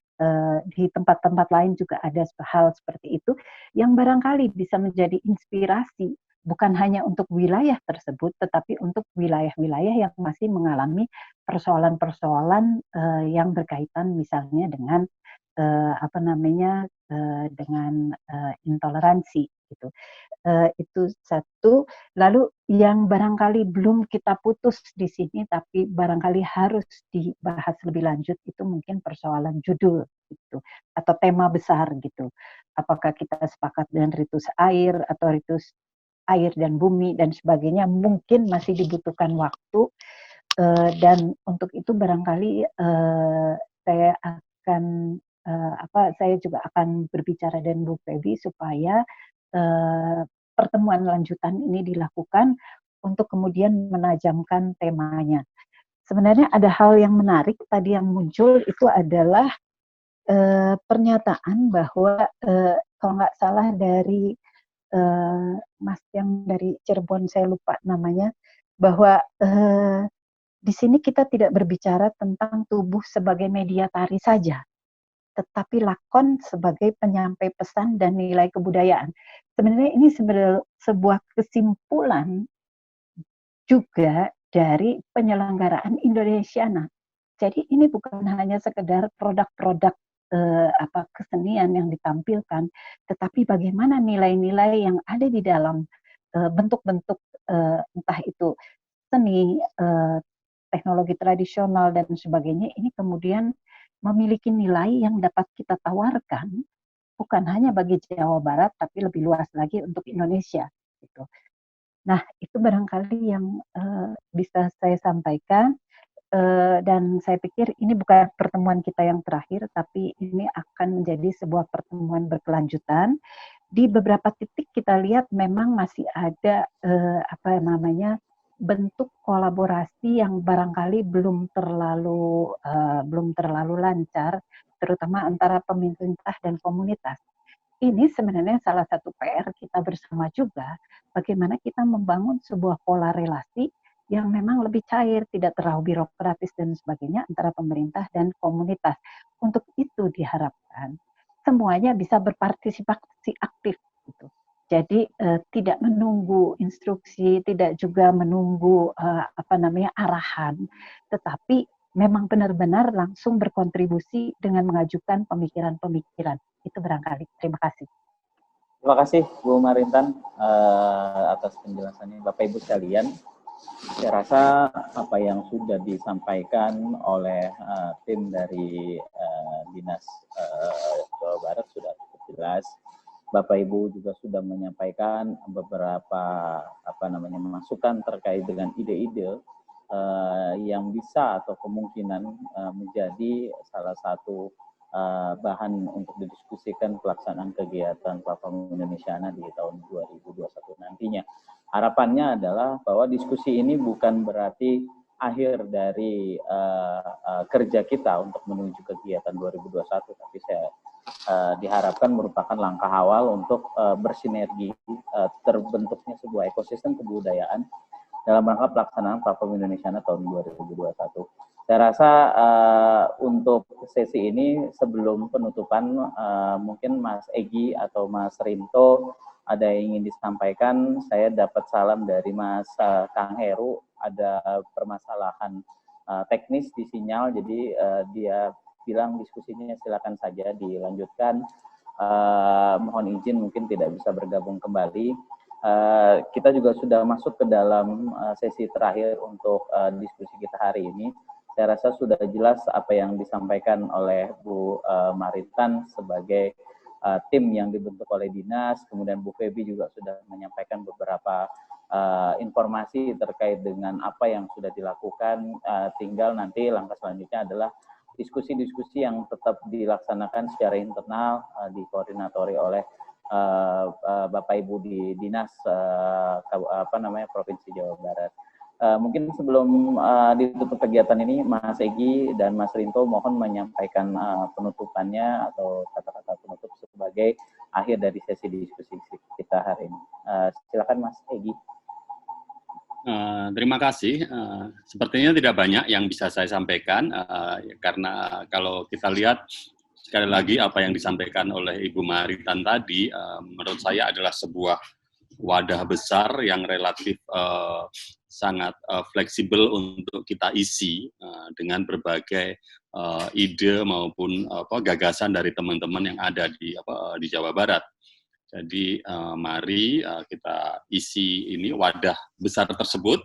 di tempat-tempat lain juga ada hal seperti itu yang barangkali bisa menjadi inspirasi bukan hanya untuk wilayah tersebut, tetapi untuk wilayah-wilayah yang masih mengalami persoalan-persoalan yang berkaitan misalnya dengan dengan intoleransi gitu. Itu satu. Lalu yang barangkali belum kita putus di sini, tapi barangkali harus dibahas lebih lanjut itu mungkin persoalan judul gitu atau tema besar gitu. Apakah kita sepakat dengan ritus air atau ritus air dan bumi dan sebagainya, mungkin masih dibutuhkan waktu dan untuk itu barangkali saya juga akan berbicara dengan Bu Febi supaya pertemuan lanjutan ini dilakukan untuk kemudian menajamkan temanya. Sebenarnya ada hal yang menarik tadi yang muncul itu adalah pernyataan bahwa kalau nggak salah dari Mas yang dari Cirebon, saya lupa namanya, bahwa di sini kita tidak berbicara tentang tubuh sebagai media tari saja, tetapi lakon sebagai penyampai pesan dan nilai kebudayaan. Sebenarnya ini sebuah kesimpulan juga dari penyelenggaraan Indonesiana. Jadi ini bukan hanya sekedar produk-produk kesenian yang ditampilkan, tetapi bagaimana nilai-nilai yang ada di dalam bentuk-bentuk entah itu seni, teknologi tradisional dan sebagainya, ini kemudian memiliki nilai yang dapat kita tawarkan bukan hanya bagi Jawa Barat, tapi lebih luas lagi untuk Indonesia. Gitu. Nah, itu barangkali yang bisa saya sampaikan. dan saya pikir ini bukan pertemuan kita yang terakhir, tapi ini akan menjadi sebuah pertemuan berkelanjutan. Di beberapa titik kita lihat memang masih ada bentuk kolaborasi yang barangkali belum terlalu lancar, terutama antara pemerintah dan komunitas. Ini sebenarnya salah satu PR kita bersama juga, bagaimana kita membangun sebuah pola relasi yang memang lebih cair, tidak terlalu birokratis dan sebagainya antara pemerintah dan komunitas. Untuk itu diharapkan semuanya bisa berpartisipasi aktif. Gitu. Jadi tidak menunggu instruksi, tidak juga menunggu arahan, tetapi memang benar-benar langsung berkontribusi dengan mengajukan pemikiran-pemikiran. Itu barangkali. Terima kasih. Terima kasih Bu Marintan atas penjelasannya. Bapak Ibu sekalian, saya rasa apa yang sudah disampaikan oleh tim dari Dinas Jawa Barat sudah cukup jelas. Bapak Ibu juga sudah menyampaikan beberapa masukan terkait dengan ide-ide yang bisa atau kemungkinan menjadi salah satu bahan untuk didiskusikan pelaksanaan kegiatan Platform Indonesiana di tahun 2021 nantinya. Harapannya adalah bahwa diskusi ini bukan berarti akhir dari kerja kita untuk menuju kegiatan 2021, tapi saya diharapkan merupakan langkah awal untuk bersinergi terbentuknya sebuah ekosistem kebudayaan dalam rangka pelaksanaan Platform Indonesiana tahun 2021. Saya rasa untuk sesi ini sebelum penutupan mungkin Mas Egy atau Mas Rinto ada yang ingin disampaikan. Saya dapat salam dari Mas Kang Heru, ada permasalahan teknis di sinyal, jadi dia bilang diskusinya silakan saja dilanjutkan. Mohon izin mungkin tidak bisa bergabung kembali. Kita juga sudah masuk ke dalam sesi terakhir untuk diskusi kita hari ini. Saya rasa sudah jelas apa yang disampaikan oleh Bu Marintan sebagai tim yang dibentuk oleh dinas, kemudian Bu Febi juga sudah menyampaikan beberapa informasi terkait dengan apa yang sudah dilakukan. Tinggal nanti langkah selanjutnya adalah diskusi-diskusi yang tetap dilaksanakan secara internal, dikoordinatori oleh Bapak Ibu di dinas Provinsi Jawa Barat. Mungkin sebelum ditutup kegiatan ini, Mas Egy dan Mas Rinto mohon menyampaikan penutupannya atau kata-kata penutup sebagai akhir dari sesi diskusi kita hari ini. Silakan Mas Egy. Terima kasih. Sepertinya tidak banyak yang bisa saya sampaikan karena kalau kita lihat sekali lagi apa yang disampaikan oleh Ibu Marintan tadi, menurut saya adalah sebuah wadah besar yang relatif sangat fleksibel untuk kita isi dengan berbagai ide maupun gagasan dari teman-teman yang ada di Jawa Barat. Jadi mari kita isi ini wadah besar tersebut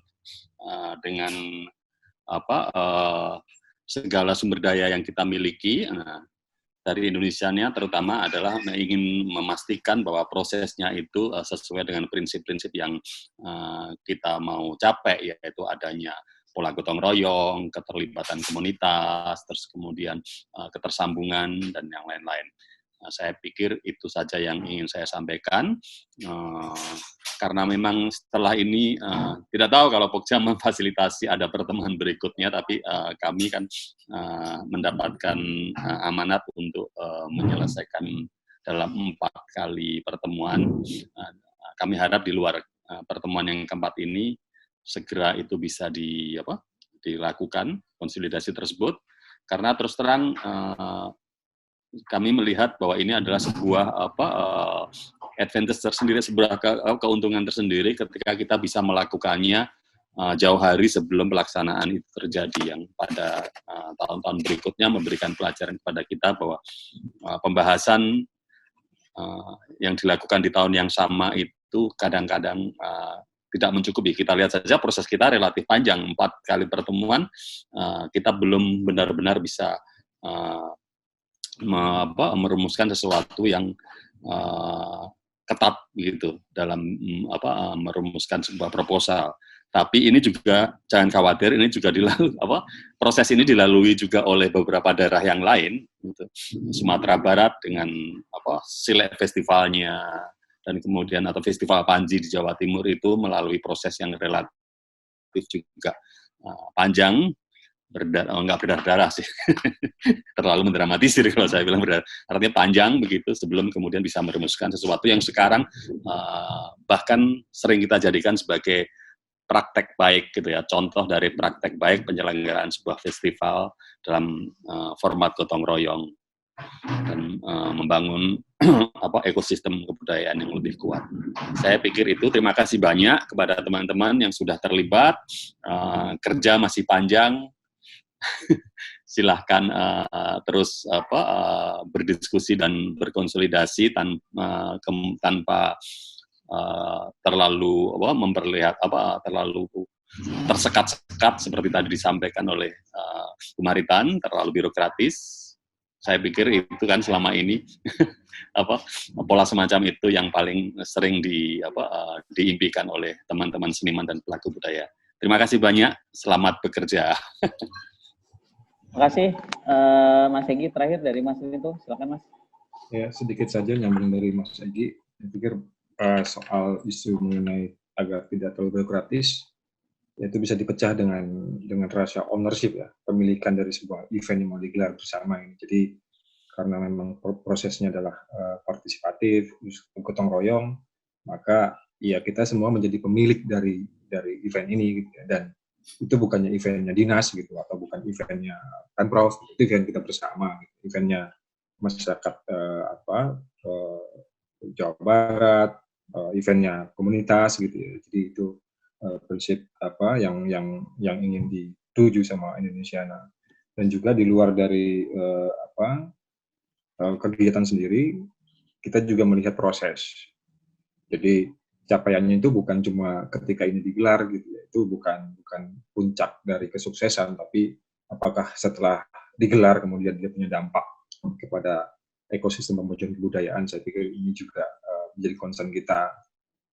dengan segala sumber daya yang kita miliki. Dari Indonesianya terutama adalah ingin memastikan bahwa prosesnya itu sesuai dengan prinsip-prinsip yang kita mau capai, yaitu adanya pola gotong royong, keterlibatan komunitas, terus kemudian ketersambungan, dan yang lain-lain. Saya pikir itu saja yang ingin saya sampaikan, karena memang setelah ini tidak tahu kalau Pokja memfasilitasi ada pertemuan berikutnya, tapi kami kan mendapatkan amanat untuk menyelesaikan dalam 4 kali pertemuan. Kami harap di luar pertemuan yang keempat ini segera itu bisa dilakukan konsolidasi tersebut, karena terus terang kami melihat bahwa ini adalah sebuah advantage tersendiri, sebuah keuntungan tersendiri ketika kita bisa melakukannya jauh hari sebelum pelaksanaan itu terjadi, yang pada tahun-tahun berikutnya memberikan pelajaran kepada kita bahwa pembahasan yang dilakukan di tahun yang sama itu kadang-kadang tidak mencukupi. Kita lihat saja proses kita relatif panjang, 4 kali pertemuan, kita belum benar-benar bisa merumuskan sesuatu yang ketat gitu dalam merumuskan sebuah proposal. Tapi ini juga jangan khawatir, ini juga proses ini dilalui juga oleh beberapa daerah yang lain, gitu. Sumatera Barat dengan Silek Festivalnya, dan kemudian atau Festival Panji di Jawa Timur itu melalui proses yang relatif juga panjang, nggak berdarah-darah sih, terlalu mendramatisir kalau saya bilang artinya panjang begitu sebelum kemudian bisa merumuskan sesuatu yang sekarang bahkan sering kita jadikan sebagai praktek baik gitu ya, contoh dari praktek baik penyelenggaraan sebuah festival dalam format gotong royong dan membangun ekosistem kebudayaan yang lebih kuat. Saya pikir itu. Terima kasih banyak kepada teman-teman yang sudah terlibat. Kerja masih panjang. Silahkan terus berdiskusi dan berkonsolidasi tanpa terlalu terlalu tersekat-sekat seperti tadi disampaikan oleh Bu Maritan, terlalu birokratis. Saya pikir itu kan selama ini pola semacam itu yang paling sering diimpikan oleh teman-teman seniman dan pelaku budaya. Terima kasih banyak, selamat bekerja. Terima kasih, Mas Egi. Terakhir dari Mas Rinto, silakan Mas. Ya, sedikit saja nyambung dari Mas Egi. Saya pikir soal isu mengenai agar tidak terlalu birokratis, yaitu bisa dipecah dengan rasa ownership ya, pemilikan dari sebuah event yang mau digelar bersama ini. Jadi karena memang prosesnya adalah partisipatif, gotong royong, maka ya kita semua menjadi pemilik dari event ini gitu ya. Dan itu bukannya eventnya dinas gitu, atau bukan eventnya Pemprov, itu event kita bersama, gitu. Eventnya masyarakat Jawa Barat, eventnya komunitas gitu ya. Jadi itu prinsip yang ingin dituju sama Indonesia. Nah, dan juga di luar dari kegiatan sendiri, kita juga melihat proses. Jadi capaiannya itu bukan cuma ketika ini digelar gitu ya. Itu bukan puncak dari kesuksesan, tapi apakah setelah digelar kemudian dia punya dampak kepada ekosistem pemajuan kebudayaan. Saya pikir ini juga menjadi concern kita.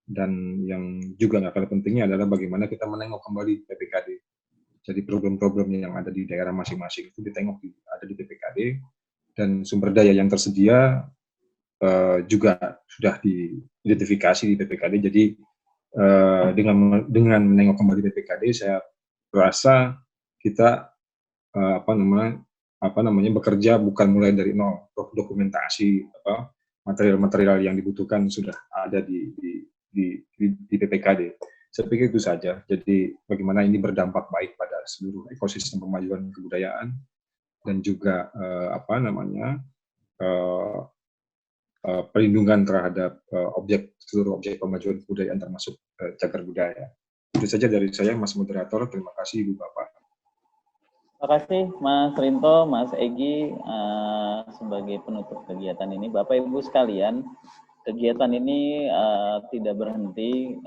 Dan yang juga nggak kalah pentingnya adalah bagaimana kita menengok kembali PPKD. Jadi program-program yang ada di daerah masing-masing itu ditengok ada di PPKD, dan sumber daya yang tersedia juga sudah diidentifikasi di PPKD. Jadi dengan menengok kembali PPKD, saya rasa kita bekerja bukan mulai dari nol. Dokumentasi material-material yang dibutuhkan sudah ada di PPKD. Saya pikir itu saja. Jadi bagaimana ini berdampak baik pada seluruh ekosistem pemajuan kebudayaan dan juga perlindungan terhadap seluruh objek pemajuan kebudayaan termasuk cagar budaya. Itu saja dari saya, Mas Moderator. Terima kasih Ibu Bapak. Terima kasih Mas Rinto, Mas Egi sebagai penutup kegiatan ini. Bapak Ibu sekalian, kegiatan ini tidak berhenti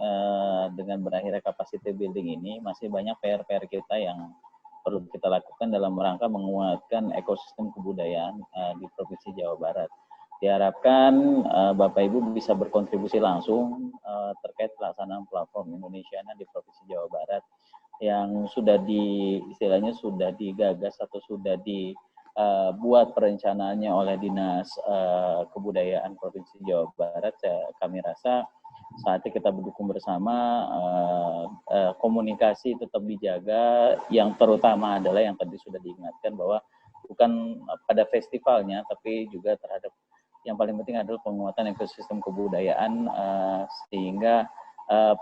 dengan berakhirnya capacity building ini. Masih banyak PR-PR kita yang perlu kita lakukan dalam rangka menguatkan ekosistem kebudayaan di Provinsi Jawa Barat. Diharapkan Bapak Ibu bisa berkontribusi langsung terkait pelaksanaan platform Indonesiana di Provinsi Jawa Barat yang sudah istilahnya sudah digagas atau sudah dibuat perencanaannya oleh Dinas Kebudayaan Provinsi Jawa Barat. Kami rasa saatnya kita berdukung bersama, komunikasi tetap dijaga, yang terutama adalah yang tadi sudah diingatkan bahwa bukan pada festivalnya, tapi juga terhadap yang paling penting adalah penguatan ekosistem kebudayaan sehingga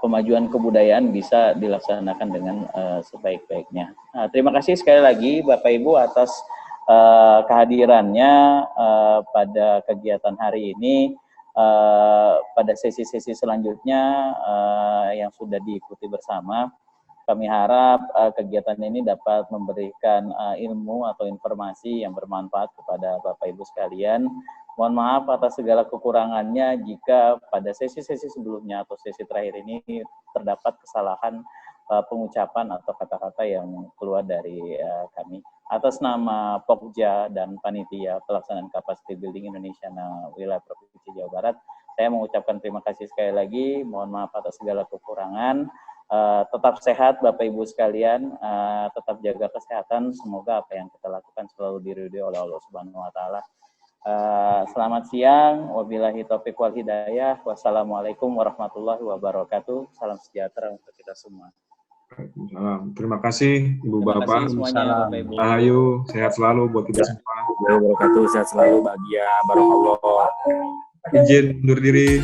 pemajuan kebudayaan bisa dilaksanakan dengan sebaik-baiknya. Terima kasih sekali lagi Bapak Ibu atas kehadirannya pada kegiatan hari ini. Pada sesi-sesi selanjutnya yang sudah diikuti bersama, kami harap kegiatan ini dapat memberikan ilmu atau informasi yang bermanfaat kepada Bapak Ibu sekalian. Mohon maaf atas segala kekurangannya jika pada sesi-sesi sebelumnya atau sesi terakhir ini terdapat kesalahan pengucapan atau kata-kata yang keluar dari kami. Atas nama Pokja dan Panitia Pelaksanaan Capacity Building Indonesia Wilayah Provinsi Jawa Barat, saya mengucapkan terima kasih sekali lagi. Mohon maaf atas segala kekurangan. Tetap sehat Bapak Ibu sekalian, tetap jaga kesehatan. Semoga apa yang kita lakukan selalu diridhoi oleh Allah Subhanahu wa taala. Selamat siang, wabillahi taufiq wal hidayah. Wassalamualaikum warahmatullahi wabarakatuh. Salam sejahtera untuk kita semua. Terima kasih Ibu Terima Bapak. kasih semuanya Bapak Ibu. Rahayu, sehat selalu buat kita semua. Wabarakatuh, sehat selalu, bahagia, barakallah. Izin undur diri.